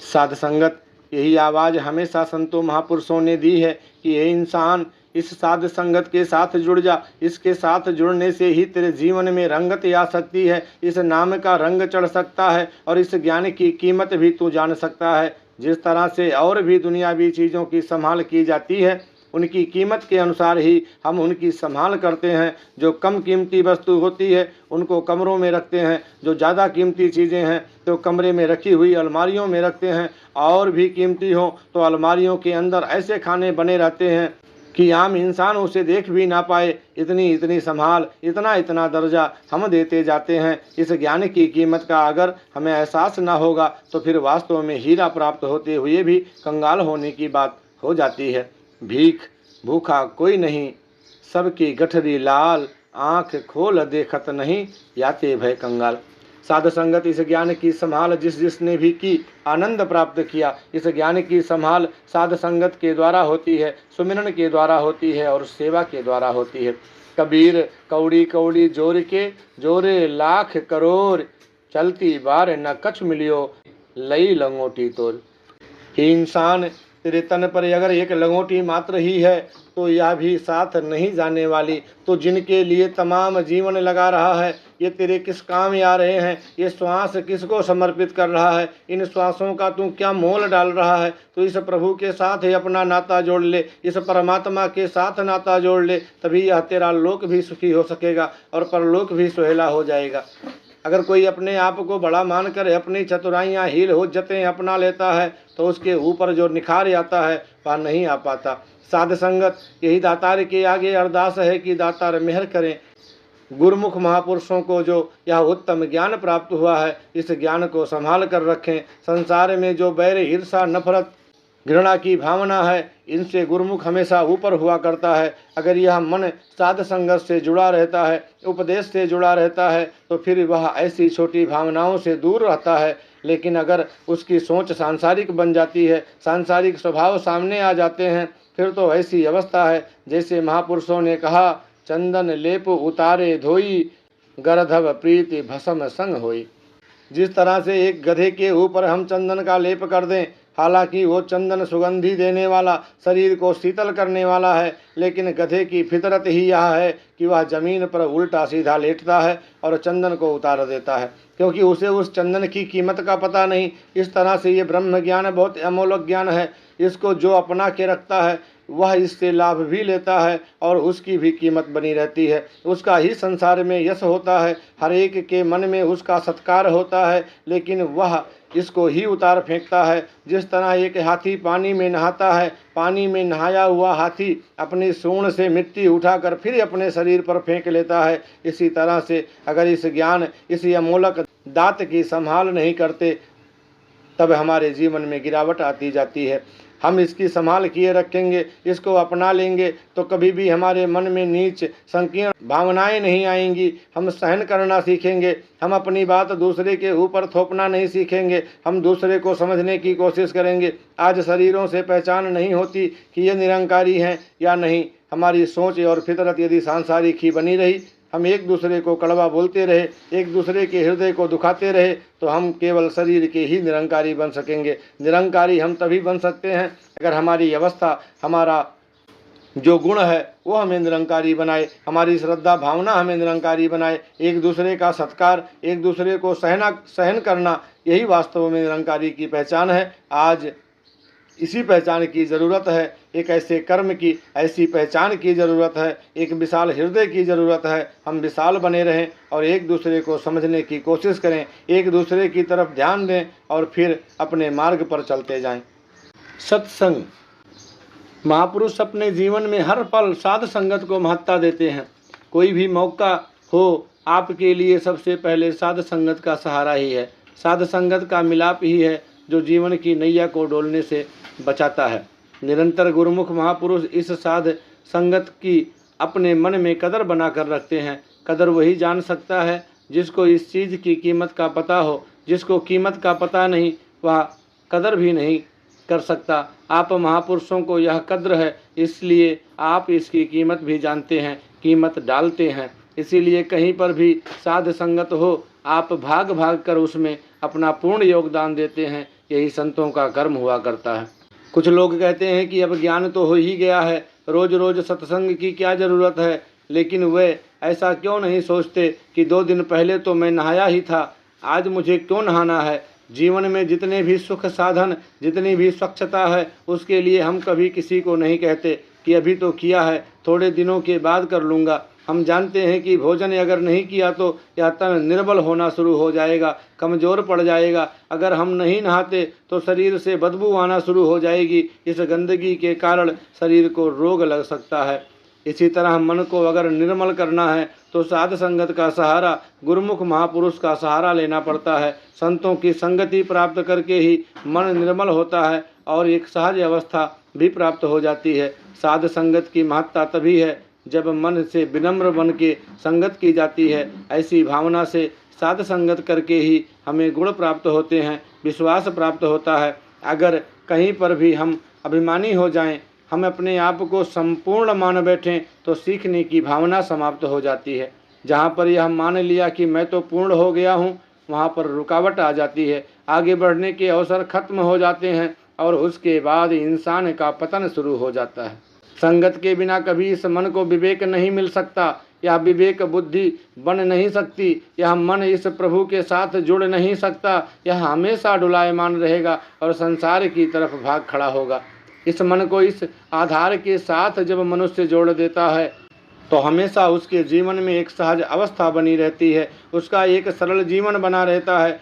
Speaker 1: साध संगत, यही आवाज़ हमेशा संतों महापुरुषों ने दी है कि हे इंसान, इस साध संगत के साथ जुड़ जा। इसके साथ जुड़ने से ही तेरे जीवन में रंगत आ सकती है, इस नाम का रंग चढ़ सकता है और इस ज्ञान की कीमत भी तू जान सकता है। जिस तरह से और भी दुनियावी चीज़ों की संभाल की जाती है, उनकी कीमत के अनुसार ही हम उनकी संभाल करते हैं। जो कम कीमती वस्तु होती है उनको कमरों में रखते हैं, जो ज़्यादा कीमती चीज़ें हैं तो कमरे में रखी हुई अलमारियों में रखते हैं, और भी कीमती हो तो अलमारियों के अंदर ऐसे खाने बने रहते हैं कि आम इंसान उसे देख भी ना पाए। इतनी इतनी संभाल, इतना इतना दर्जा हम देते जाते हैं। इस ज्ञान की कीमत का अगर हमें एहसास ना होगा तो फिर वास्तव में हीरा प्राप्त होते हुए भी कंगाल होने की बात हो जाती है। भीख भूखा कोई नहीं, सबकी गठरी लाल, आँख खोल देखत नहीं, याते भय कंगाल। साध संगत इस ज्ञान की संभाल जिस जिसने भी की आनंद प्राप्त किया। इस ज्ञान की संभाल साध संगत के द्वारा होती है, सुमिरन के द्वारा होती है और सेवा के द्वारा होती है। कबीर कौड़ी कौड़ी जोर के, जोरे लाख करोड़, चलती बार न कछ मिलियो, लई लंगोटी तोर। हे इंसान, तेरे तन पर अगर एक लंगोटी मात्र ही है तो यह भी साथ नहीं जाने वाली। तो जिनके लिए तमाम जीवन लगा रहा है, ये तेरे किस काम आ रहे हैं? ये श्वास किसको समर्पित कर रहा है? इन श्वासों का तू क्या मोल डाल रहा है? तो इस प्रभु के साथ ही अपना नाता जोड़ ले, इस परमात्मा के साथ नाता जोड़ ले, तभी यह तेरा लोक भी सुखी हो सकेगा और परलोक भी सुहेला हो जाएगा। अगर कोई अपने आप को बड़ा मानकर अपनी चतुराइयाँ हील हुज्जतें अपना लेता है तो उसके ऊपर जो निखार आता है वह नहीं आ पाता। साध संगत यही दातार के आगे अरदास है कि दातार मेहर करें। गुरुमुख महापुरुषों को जो यह उत्तम ज्ञान प्राप्त हुआ है, इस ज्ञान को संभाल कर रखें। संसार में जो बैर, ईर्षा, नफरत, घृणा की भावना है, इनसे गुरुमुख हमेशा ऊपर हुआ करता है। अगर यह मन साध संगत से जुड़ा रहता है, उपदेश से जुड़ा रहता है, तो फिर वह ऐसी छोटी भावनाओं से दूर रहता है। लेकिन अगर उसकी सोच सांसारिक बन जाती है, सांसारिक स्वभाव सामने आ जाते हैं, फिर तो ऐसी अवस्था है जैसे महापुरुषों ने कहा, चंदन लेप उतारे धोई, गरधव प्रीति भस्म संग होई। जिस तरह से एक गधे के ऊपर हम चंदन का लेप कर दें, हालांकि वो चंदन सुगंधी देने वाला, शरीर को शीतल करने वाला है, लेकिन गधे की फितरत ही यह है कि वह जमीन पर उल्टा सीधा लेटता है और चंदन को उतार देता है, क्योंकि उसे उस चंदन की कीमत का पता नहीं। इस तरह से ये ब्रह्म ज्ञान बहुत अमोलक ज्ञान है। इसको जो अपना के रखता है वह इससे लाभ भी लेता है और उसकी भी कीमत बनी रहती है। उसका ही संसार में यश होता है, हर एक के मन में उसका सत्कार होता है, लेकिन वह इसको ही उतार फेंकता है। जिस तरह एक हाथी पानी में नहाता है, पानी में नहाया हुआ हाथी अपनी सूंड से मिट्टी उठाकर फिर अपने शरीर पर फेंक लेता है, इसी तरह से अगर इस ज्ञान, इस अमोलक दात की संभाल नहीं करते तब हमारे जीवन में गिरावट आती जाती है। हम इसकी संभाल किए रखेंगे, इसको अपना लेंगे तो कभी भी हमारे मन में नीच संकीर्ण भावनाएं नहीं आएंगी। हम सहन करना सीखेंगे, हम अपनी बात दूसरे के ऊपर थोपना नहीं सीखेंगे, हम दूसरे को समझने की कोशिश करेंगे। आज शरीरों से पहचान नहीं होती कि ये निरंकारी हैं या नहीं। हमारी सोच और फितरत यदि सांसारिक ही बनी रही, हम एक दूसरे को कड़वा बोलते रहे, एक दूसरे के हृदय को दुखाते रहे, तो हम केवल शरीर के ही निरंकारी बन सकेंगे। निरंकारी हम तभी बन सकते हैं अगर हमारी अवस्था, हमारा जो गुण है वो हमें निरंकारी बनाए, हमारी श्रद्धा भावना हमें निरंकारी बनाए। एक दूसरे का सत्कार, एक दूसरे को सहन करना, यही वास्तव में निरंकारी की पहचान है। आज इसी पहचान की ज़रूरत है, एक ऐसे कर्म की, ऐसी पहचान की ज़रूरत है, एक विशाल हृदय की ज़रूरत है। हम विशाल बने रहें और एक दूसरे को समझने की कोशिश करें, एक दूसरे की तरफ ध्यान दें और फिर अपने मार्ग पर चलते जाएं। सत्संग। महापुरुष अपने जीवन में हर पल साध संगत को महत्ता देते हैं। कोई भी मौका हो, आपके लिए सबसे पहले साध संगत का सहारा ही है। साध संगत का मिलाप ही है जो जीवन की नैया को डोलने से बचाता है। निरंतर गुरुमुख महापुरुष इस साध संगत की अपने मन में कदर बना कर रखते हैं। कदर वही जान सकता है जिसको इस चीज़ की कीमत का पता हो। जिसको कीमत का पता नहीं वह कदर भी नहीं कर सकता। आप महापुरुषों को यह कद्र है, इसलिए आप इसकी कीमत भी जानते हैं, कीमत डालते हैं। इसीलिए कहीं पर भी साध संगत हो, आप भाग भाग कर उसमें अपना पूर्ण योगदान देते हैं। यही संतों का कर्म हुआ करता है। कुछ लोग कहते हैं कि अब ज्ञान तो हो ही गया है, रोज रोज सत्संग की क्या ज़रूरत है। लेकिन वे ऐसा क्यों नहीं सोचते कि 2 दिन पहले तो मैं नहाया ही था, आज मुझे क्यों नहाना है। जीवन में जितने भी सुख साधन, जितनी भी स्वच्छता है, उसके लिए हम कभी किसी को नहीं कहते। कि अभी तो किया है, थोड़े दिनों के बाद कर लूँगा। हम जानते हैं कि भोजन अगर नहीं किया तो यह तन निर्बल होना शुरू हो जाएगा, कमज़ोर पड़ जाएगा। अगर हम नहीं नहाते तो शरीर से बदबू आना शुरू हो जाएगी। इस गंदगी के कारण शरीर को रोग लग सकता है। इसी तरह मन को अगर निर्मल करना है तो साध संगत का सहारा, गुरुमुख महापुरुष का सहारा लेना पड़ता है। संतों की संगति प्राप्त करके ही मन निर्मल होता है और एक सहज अवस्था भी प्राप्त हो जाती है। साध संगत की महत्ता तभी है जब मन से विनम्र बन के संगत की जाती है। ऐसी भावना से साध संगत करके ही हमें गुण प्राप्त होते हैं, विश्वास प्राप्त होता है। अगर कहीं पर भी हम अभिमानी हो जाएं, हम अपने आप को संपूर्ण मान बैठें तो सीखने की भावना समाप्त हो जाती है। जहाँ पर यह मान लिया कि मैं तो पूर्ण हो गया हूँ, वहाँ पर रुकावट आ जाती है, आगे बढ़ने के अवसर खत्म हो जाते हैं और उसके बाद इंसान का पतन शुरू हो जाता है। संगत के बिना कभी इस मन को विवेक नहीं मिल सकता, यह विवेक बुद्धि बन नहीं सकती, यह मन इस प्रभु के साथ जुड़ नहीं सकता, यह हमेशा डुलायमान रहेगा और संसार की तरफ भाग खड़ा होगा। इस मन को इस आधार के साथ जब मनुष्य जोड़ देता है तो हमेशा उसके जीवन में एक सहज अवस्था बनी रहती है, उसका एक सरल जीवन बना रहता है।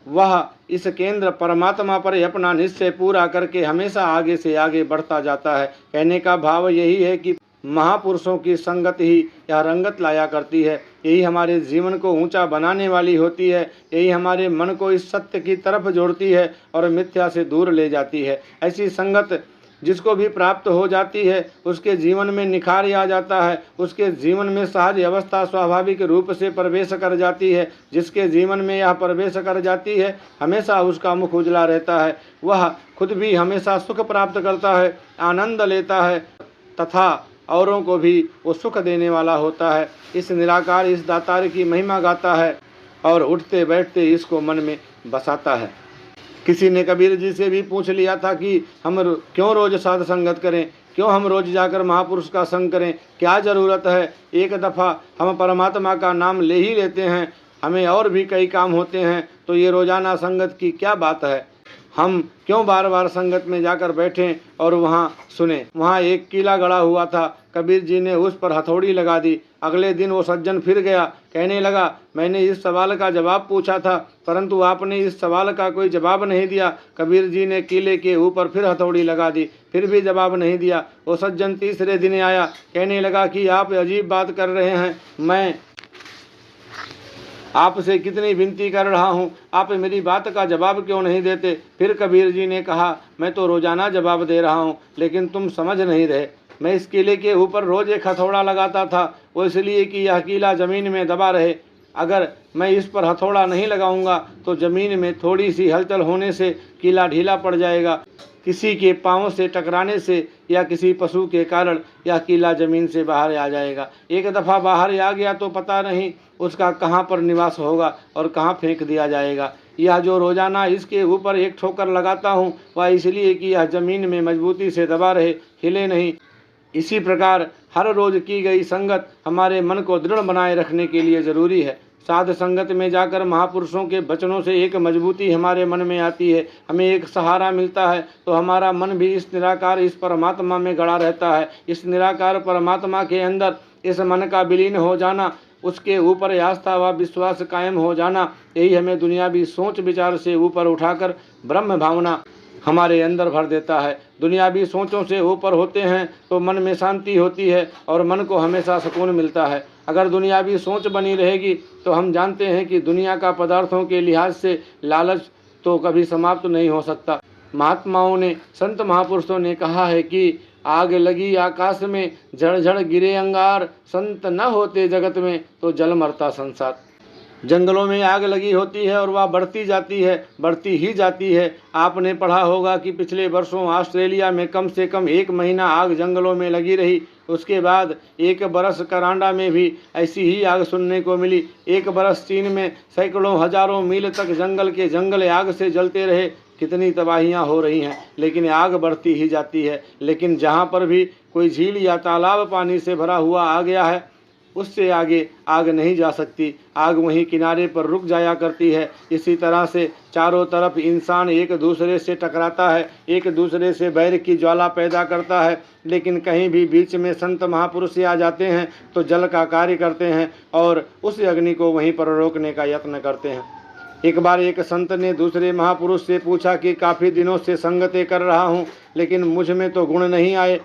Speaker 1: वह इस केंद्र परमात्मा पर अपना निश्चय पूरा करके हमेशा आगे से आगे बढ़ता जाता है। कहने का भाव यही है कि महापुरुषों की संगत ही यह रंगत लाया करती है, यही हमारे जीवन को ऊंचा बनाने वाली होती है, यही हमारे मन को इस सत्य की तरफ जोड़ती है और मिथ्या से दूर ले जाती है। ऐसी संगत जिसको भी प्राप्त हो जाती है उसके जीवन में निखार आ जाता है, उसके जीवन में सहज अवस्था स्वाभाविक रूप से प्रवेश कर जाती है। जिसके जीवन में यह प्रवेश कर जाती है हमेशा उसका मुख उजला रहता है, वह खुद भी हमेशा सुख प्राप्त करता है, आनंद लेता है तथा औरों को भी वो सुख देने वाला होता है। इस निराकार, इस दातार की महिमा गाता है और उठते बैठते इसको मन में बसाता है। किसी ने कबीर जी से भी पूछ लिया था कि हम क्यों रोज साध संगत करें, क्यों हम रोज जाकर महापुरुष का संग करें, क्या ज़रूरत है? एक दफ़ा हम परमात्मा का नाम ले ही लेते हैं, हमें और भी कई काम होते हैं, तो ये रोजाना संगत की क्या बात है? हम क्यों बार बार संगत में जाकर बैठें और वहाँ सुने? वहाँ एक किला गड़ा हुआ था, कबीर जी ने उस पर हथौड़ी लगा दी। अगले दिन वो सज्जन फिर गया, कहने लगा मैंने इस सवाल का जवाब पूछा था परंतु आपने इस सवाल का कोई जवाब नहीं दिया। कबीर जी ने किले के ऊपर फिर हथौड़ी लगा दी, फिर भी जवाब नहीं दिया। वो सज्जन तीसरे दिन आया, कहने लगा कि आप अजीब बात कर रहे हैं, मैं आपसे कितनी विनती कर रहा हूँ, आप मेरी बात का जवाब क्यों नहीं देते? फिर कबीर जी ने कहा मैं तो रोजाना जवाब दे रहा हूँ लेकिन तुम समझ नहीं रहे। मैं इस किले के ऊपर रोज एक हथौड़ा लगाता था, वो इसलिए कि यह किला ज़मीन में दबा रहे। अगर मैं इस पर हथौड़ा नहीं लगाऊंगा तो ज़मीन में थोड़ी सी हलचल होने से किला ढीला पड़ जाएगा, किसी के पाँव से टकराने से या किसी पशु के कारण यह किला ज़मीन से बाहर आ जाएगा। एक दफ़ा बाहर आ गया तो पता नहीं उसका कहाँ पर निवास होगा और कहाँ फेंक दिया जाएगा। यह जो रोज़ाना इसके ऊपर एक ठोकर लगाता हूँ वह इसलिए कि यह ज़मीन में मजबूती से दबा रहे, हिले नहीं। इसी प्रकार हर रोज़ की गई संगत हमारे मन को दृढ़ बनाए रखने के लिए ज़रूरी है। साध संगत में जाकर महापुरुषों के वचनों से एक मजबूती हमारे मन में आती है, हमें एक सहारा मिलता है, तो हमारा मन भी इस निराकार, इस परमात्मा में गड़ा रहता है। इस निराकार परमात्मा के अंदर इस मन का विलीन हो जाना, उसके ऊपर आस्था व विश्वास कायम हो जाना, यही हमें दुनियावी सोच विचार से ऊपर उठाकर ब्रह्म भावना हमारे अंदर भर देता है। दुनियावी सोचों से ऊपर होते हैं तो मन में शांति होती है और मन को हमेशा सुकून मिलता है। अगर दुनियावी सोच बनी रहेगी तो हम जानते हैं कि दुनिया का पदार्थों के लिहाज से लालच तो कभी समाप्त नहीं हो सकता। महात्माओं ने, संत महापुरुषों ने कहा है कि आग लगी आकाश में, झड़ गिरे अंगार, संत न होते जगत में तो जल मरता संसार। जंगलों में आग लगी होती है और वह बढ़ती जाती है, बढ़ती ही जाती है। आपने पढ़ा होगा कि पिछले वर्षों ऑस्ट्रेलिया में कम से कम 1 महीना आग जंगलों में लगी रही। उसके बाद 1 बरस कनाडा में भी ऐसी ही आग सुनने को मिली। 1 बरस चीन में सैकड़ों हजारों मील तक जंगल के जंगल आग से जलते रहे। कितनी तबाहियां हो रही हैं, लेकिन आग बढ़ती ही जाती है। लेकिन जहाँ पर भी कोई झील या तालाब पानी से भरा हुआ आ गया है उससे आगे आग नहीं जा सकती, आग वहीं किनारे पर रुक जाया करती है। इसी तरह से चारों तरफ इंसान एक दूसरे से टकराता है, एक दूसरे से बैर की ज्वाला पैदा करता है। लेकिन कहीं भी बीच में संत महापुरुष आ जाते हैं तो जल का कार्य करते हैं और उस अग्नि को वहीं पर रोकने का यत्न करते हैं। एक बार एक संत ने दूसरे महापुरुष से पूछा कि काफ़ी दिनों से संगतें कर रहा हूँ, लेकिन मुझ में तो गुण नहीं आए।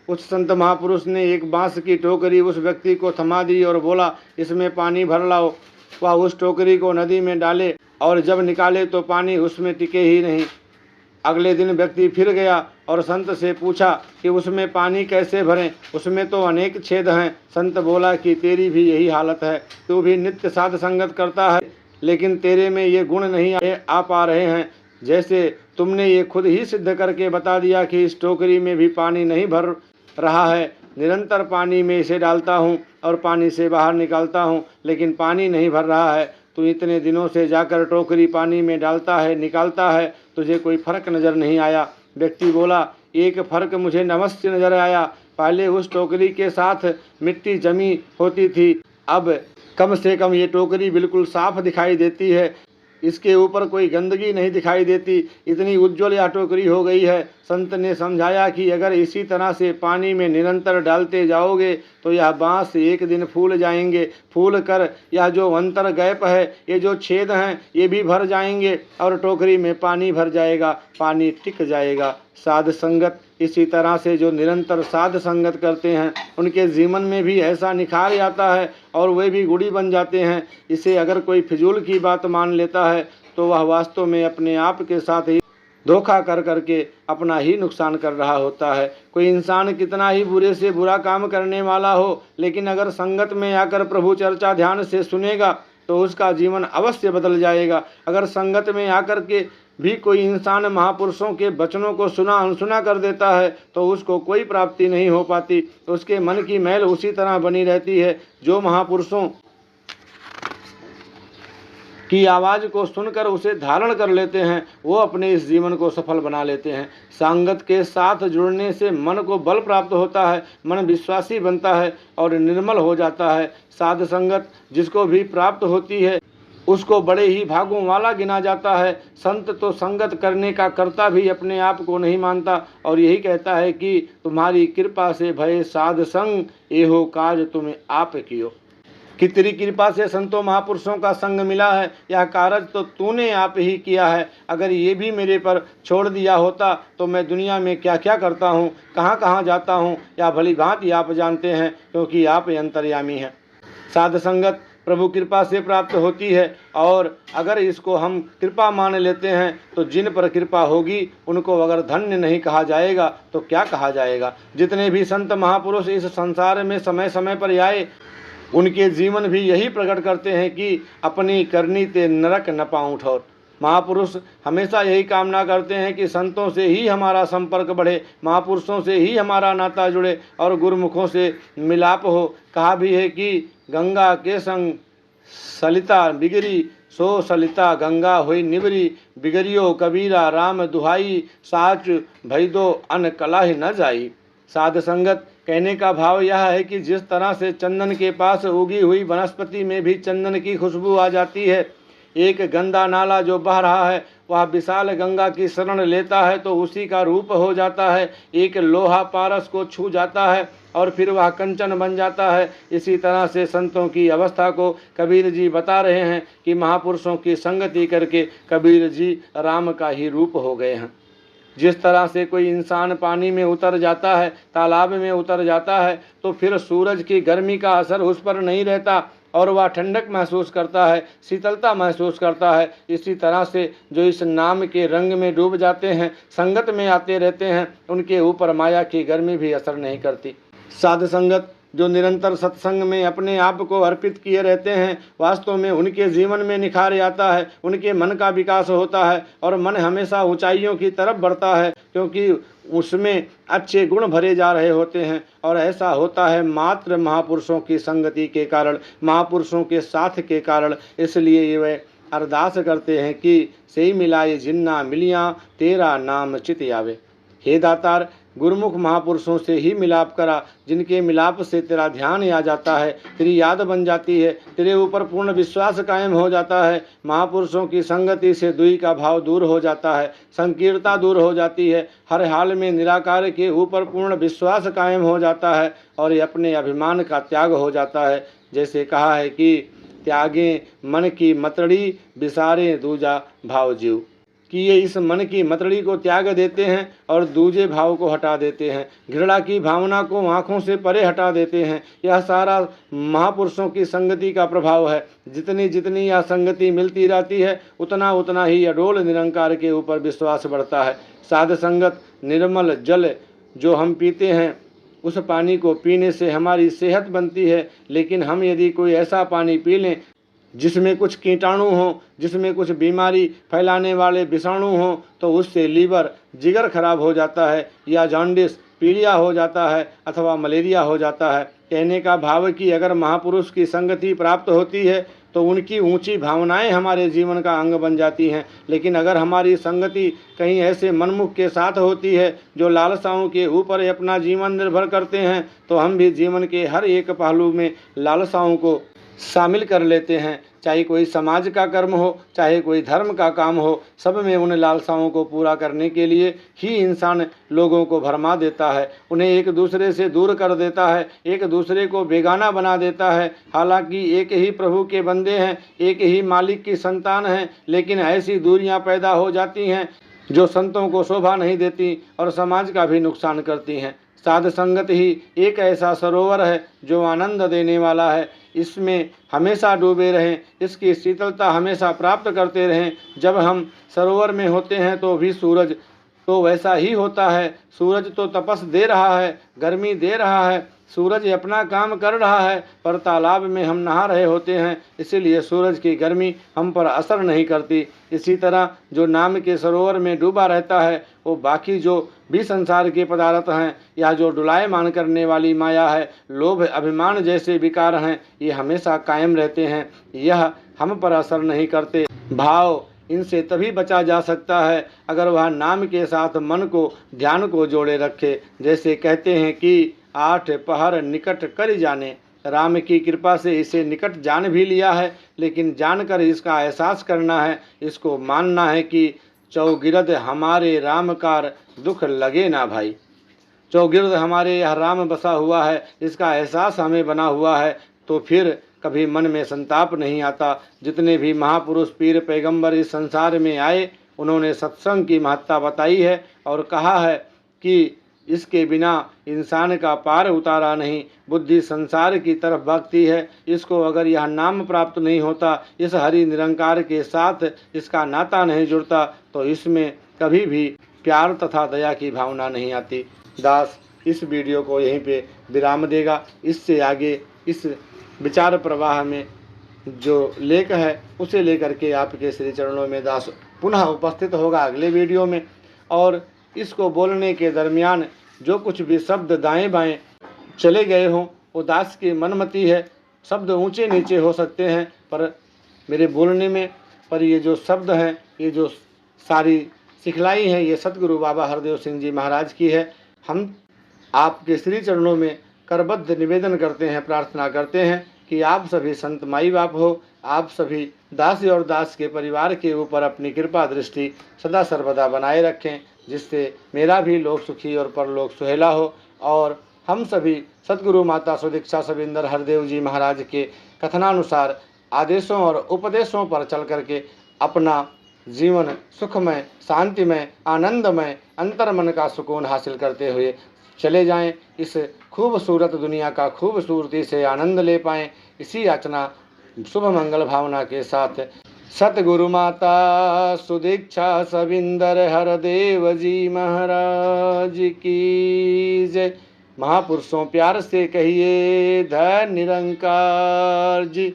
Speaker 1: उस संत महापुरुष ने एक बांस की टोकरी उस व्यक्ति को थमा दी और बोला, इसमें पानी भर लाओ। वह उस टोकरी को नदी में डाले और जब निकाले तो पानी उसमें टिके ही नहीं। अगले दिन व्यक्ति फिर गया और संत से पूछा कि उसमें पानी कैसे भरें, उसमें तो अनेक छेद हैं। संत बोला कि तेरी भी यही हालत है, तू भी नित्य साध संगत करता है, लेकिन तेरे में ये गुण नहीं आ पा रहे हैं। जैसे तुमने ये खुद ही सिद्ध करके बता दिया कि इस टोकरी में भी पानी नहीं भर रहा है, निरंतर पानी में इसे डालता हूँ और पानी से बाहर निकालता हूँ, लेकिन पानी नहीं भर रहा है। तू इतने दिनों से जाकर टोकरी पानी में डालता है, निकालता है, तुझे कोई फर्क नज़र नहीं आया। व्यक्ति बोला, एक फर्क मुझे अवश्य नजर आया। पहले उस टोकरी के साथ मिट्टी जमी होती थी, अब कम से कम ये टोकरी बिल्कुल साफ दिखाई देती है, इसके ऊपर कोई गंदगी नहीं दिखाई देती, इतनी उज्ज्वल यह टोकरी हो गई है। संत ने समझाया कि अगर इसी तरह से पानी में निरंतर डालते जाओगे तो यह बांस एक दिन फूल जाएंगे, फूल कर यह जो अंतर गैप है, ये जो छेद हैं, ये भी भर जाएंगे और टोकरी में पानी भर जाएगा, पानी टिक जाएगा। साध संगत इसी तरह से जो निरंतर साध संगत करते हैं उनके जीवन में भी ऐसा निखार आता है और वे भी गुड़ी बन जाते हैं। इसे अगर कोई फिजूल की बात मान लेता है तो वह वास्तव में अपने आप के साथ ही धोखा कर करके अपना ही नुकसान कर रहा होता है। कोई इंसान कितना ही बुरे से बुरा काम करने वाला हो, लेकिन अगर संगत में आकर प्रभु चर्चा ध्यान से सुनेगा तो उसका जीवन अवश्य बदल जाएगा। अगर संगत में आकर के भी कोई इंसान महापुरुषों के वचनों को सुना अनसुना कर देता है तो उसको कोई प्राप्ति नहीं हो पाती, तो उसके मन की मैल उसी तरह बनी रहती है। जो महापुरुषों की आवाज़ को सुनकर उसे धारण कर लेते हैं वो अपने इस जीवन को सफल बना लेते हैं। संगत के साथ जुड़ने से मन को बल प्राप्त होता है, मन विश्वासी बनता है और निर्मल हो जाता है। साध संगत जिसको भी प्राप्त होती है उसको बड़े ही भागों वाला गिना जाता है। संत तो संगत करने का कर्ता भी अपने आप को नहीं मानता और यही कहता है कि तुम्हारी कृपा से भय साध संग, एहो काज तुम्हें आप कियो। कि तेरी कृपा से संतों महापुरुषों का संग मिला है, यह कार्य तो तूने आप ही किया है। अगर ये भी मेरे पर छोड़ दिया होता तो मैं दुनिया में क्या क्या करता हूँ, कहाँ कहाँ जाता हूँ, या भली भांति आप जानते हैं, क्योंकि आप अंतर्यामी हैं। साध संगत प्रभु कृपा से प्राप्त होती है और अगर इसको हम कृपा मान लेते हैं तो जिन पर कृपा होगी उनको अगर धन्य नहीं कहा जाएगा तो क्या कहा जाएगा। जितने भी संत महापुरुष इस संसार में समय समय पर आए उनके जीवन भी यही प्रकट करते हैं कि अपनी करनी ते नरक न पाऊँ ठोर। महापुरुष हमेशा यही कामना करते हैं कि संतों से ही हमारा संपर्क बढ़े, महापुरुषों से ही हमारा नाता जुड़े और गुरुमुखों से मिलाप हो। कहा भी है कि गंगा के संग सलिता बिगड़ी, सो सलिता गंगा हुई निबरी, बिगड़ियो कबीरा राम दुहाई, साच भैदो अन कलाहि न जाई। साध संगत कहने का भाव यह है कि जिस तरह से चंदन के पास उगी हुई वनस्पति में भी चंदन की खुशबू आ जाती है, एक गंदा नाला जो बह रहा है वह विशाल गंगा की शरण लेता है तो उसी का रूप हो जाता है। एक लोहा पारस को छू जाता है और फिर वह कंचन बन जाता है। इसी तरह से संतों की अवस्था को कबीर जी बता रहे हैं कि महापुरुषों की संगति करके कबीर जी राम का ही रूप हो गए हैं। जिस तरह से कोई इंसान पानी में उतर जाता है, तालाब में उतर जाता है, तो फिर सूरज की गर्मी का असर उस पर नहीं रहता और वह ठंडक महसूस करता है, शीतलता महसूस करता है। इसी तरह से जो इस नाम के रंग में डूब जाते हैं, संगत में आते रहते हैं, उनके ऊपर माया की गर्मी भी असर नहीं करती। साध संगत जो निरंतर सत्संग में अपने आप को अर्पित किए रहते हैं, वास्तव में उनके जीवन में निखार आता है, उनके मन का विकास होता है और मन हमेशा ऊंचाइयों की तरफ बढ़ता है, क्योंकि उसमें अच्छे गुण भरे जा रहे होते हैं। और ऐसा होता है मात्र महापुरुषों की संगति के कारण, महापुरुषों के साथ के कारण। इसलिए वे अरदास करते हैं कि सही मिलाए जिन्ना मिलियाँ, तेरा नाम चित आवे। हे दातार, गुरुमुख महापुरुषों से ही मिलाप करा, जिनके मिलाप से तेरा ध्यान आ जाता है, तेरी याद बन जाती है, तेरे ऊपर पूर्ण विश्वास कायम हो जाता है। महापुरुषों की संगति से दुई का भाव दूर हो जाता है, संकीर्णता दूर हो जाती है, हर हाल में निराकार के ऊपर पूर्ण विश्वास कायम हो जाता है और ये अपने अभिमान का त्याग हो जाता है। जैसे कहा है कि त्यागे मन की मतड़ी, विसारे दूजा भाव जीव, कि ये इस मन की मतड़ी को त्याग देते हैं और दूजे भाव को हटा देते हैं, घृणा की भावना को आँखों से परे हटा देते हैं। यह सारा महापुरुषों की संगति का प्रभाव है। जितनी जितनी यह संगति मिलती रहती है, उतना उतना ही अडोल निरंकार के ऊपर विश्वास बढ़ता है। साध संगत निर्मल जल जो हम पीते हैं, उस पानी को पीने से हमारी सेहत बनती है, लेकिन हम यदि कोई ऐसा पानी पी लें जिसमें कुछ कीटाणु हों, जिसमें कुछ बीमारी फैलाने वाले विषाणु हों, तो उससे लीवर जिगर खराब हो जाता है, या जॉन्डिस पीलिया हो जाता है, अथवा मलेरिया हो जाता है। कहने का भाव कि अगर महापुरुष की संगति प्राप्त होती है तो उनकी ऊंची भावनाएं हमारे जीवन का अंग बन जाती हैं। लेकिन अगर हमारी संगति कहीं ऐसे मनमुख के साथ होती है जो लालसाओं के ऊपर अपना जीवन निर्भर करते हैं, तो हम भी जीवन के हर एक पहलू में लालसाओं को शामिल कर लेते हैं। चाहे कोई समाज का कर्म हो, चाहे कोई धर्म का काम हो, सब में उन लालसाओं को पूरा करने के लिए ही इंसान लोगों को भरमा देता है, उन्हें एक दूसरे से दूर कर देता है, एक दूसरे को बेगाना बना देता है। हालांकि एक ही प्रभु के बंदे हैं, एक ही मालिक की संतान हैं, लेकिन ऐसी दूरियां पैदा हो जाती हैं जो संतों को शोभा नहीं देती और समाज का भी नुकसान करती हैं। साध संगत ही एक ऐसा सरोवर है जो आनंद देने वाला है। इसमें हमेशा डूबे रहें, इसकी शीतलता हमेशा प्राप्त करते रहें। जब हम सरोवर में होते हैं तो भी सूरज तो वैसा ही होता है। सूरज तो तपस दे रहा है, गर्मी दे रहा है, सूरज अपना काम कर रहा है, पर तालाब में हम नहा रहे होते हैं, इसीलिए सूरज की गर्मी हम पर असर नहीं करती। इसी तरह जो नाम के सरोवर में डूबा रहता है, वो बाकी जो भी संसार के पदार्थ हैं या जो डुलायमान करने वाली माया है, लोभ अभिमान जैसे विकार हैं, ये हमेशा कायम रहते हैं, यह हम पर असर नहीं करते। भाव इनसे तभी बचा जा सकता है अगर वह नाम के साथ मन को ध्यान को जोड़े रखे। जैसे कहते हैं कि 8 पहर निकट कर जाने, राम की कृपा से इसे निकट जान भी लिया है, लेकिन जानकर इसका एहसास करना है, इसको मानना है कि चौगिरद हमारे रामकार दुख लगे ना भाई। चौगिरद हमारे यह राम बसा हुआ है, इसका एहसास हमें बना हुआ है, तो फिर कभी मन में संताप नहीं आता। जितने भी महापुरुष पीर पैगंबर इस संसार में आए, उन्होंने सत्संग की महत्ता बताई है और कहा है कि इसके बिना इंसान का पार उतारा नहीं। बुद्धि संसार की तरफ भागती है, इसको अगर यह नाम प्राप्त नहीं होता, इस हरि निरंकार के साथ इसका नाता नहीं जुड़ता, तो इसमें कभी भी प्यार तथा दया की भावना नहीं आती। दास इस वीडियो को यहीं पे विराम देगा। इससे आगे इस विचार प्रवाह में जो लेख है उसे लेकर के आपके श्री चरणों में दास पुनः उपस्थित होगा अगले वीडियो में। और इसको बोलने के दरमियान जो कुछ भी शब्द दाएं बाएं चले गए हों, वो दास की मनमति है। शब्द ऊंचे नीचे हो सकते हैं, पर मेरे बोलने में पर ये जो शब्द हैं, ये जो सारी सिखलाई है, ये सतगुरु बाबा हरदेव सिंह जी महाराज की है। हम आपके श्री चरणों में करबद्ध निवेदन करते हैं, प्रार्थना करते हैं कि आप सभी संत माई बाप हो, आप सभी दास और दास के परिवार के ऊपर अपनी कृपा दृष्टि सदा सर्वदा बनाए रखें, जिससे मेरा भी लोक सुखी और परलोक सुहेला हो। और हम सभी सतगुरु माता सुदीक्षा सविंदर हरदेव जी महाराज के कथनानुसार आदेशों और उपदेशों पर चल करके अपना जीवन सुखमय, शांतिमय, आनंदमय, अंतर्मन का सुकून हासिल करते हुए चले जाएं। इस खूबसूरत दुनिया का खूबसूरती से आनंद ले पाएं, इसी याचना शुभ मंगल भावना के साथ सतगुरु माता सुदीक्षा सविंदर हरदेव जी महाराज की जय। महापुरुषों प्यार से कहिए धन निरंकार जी।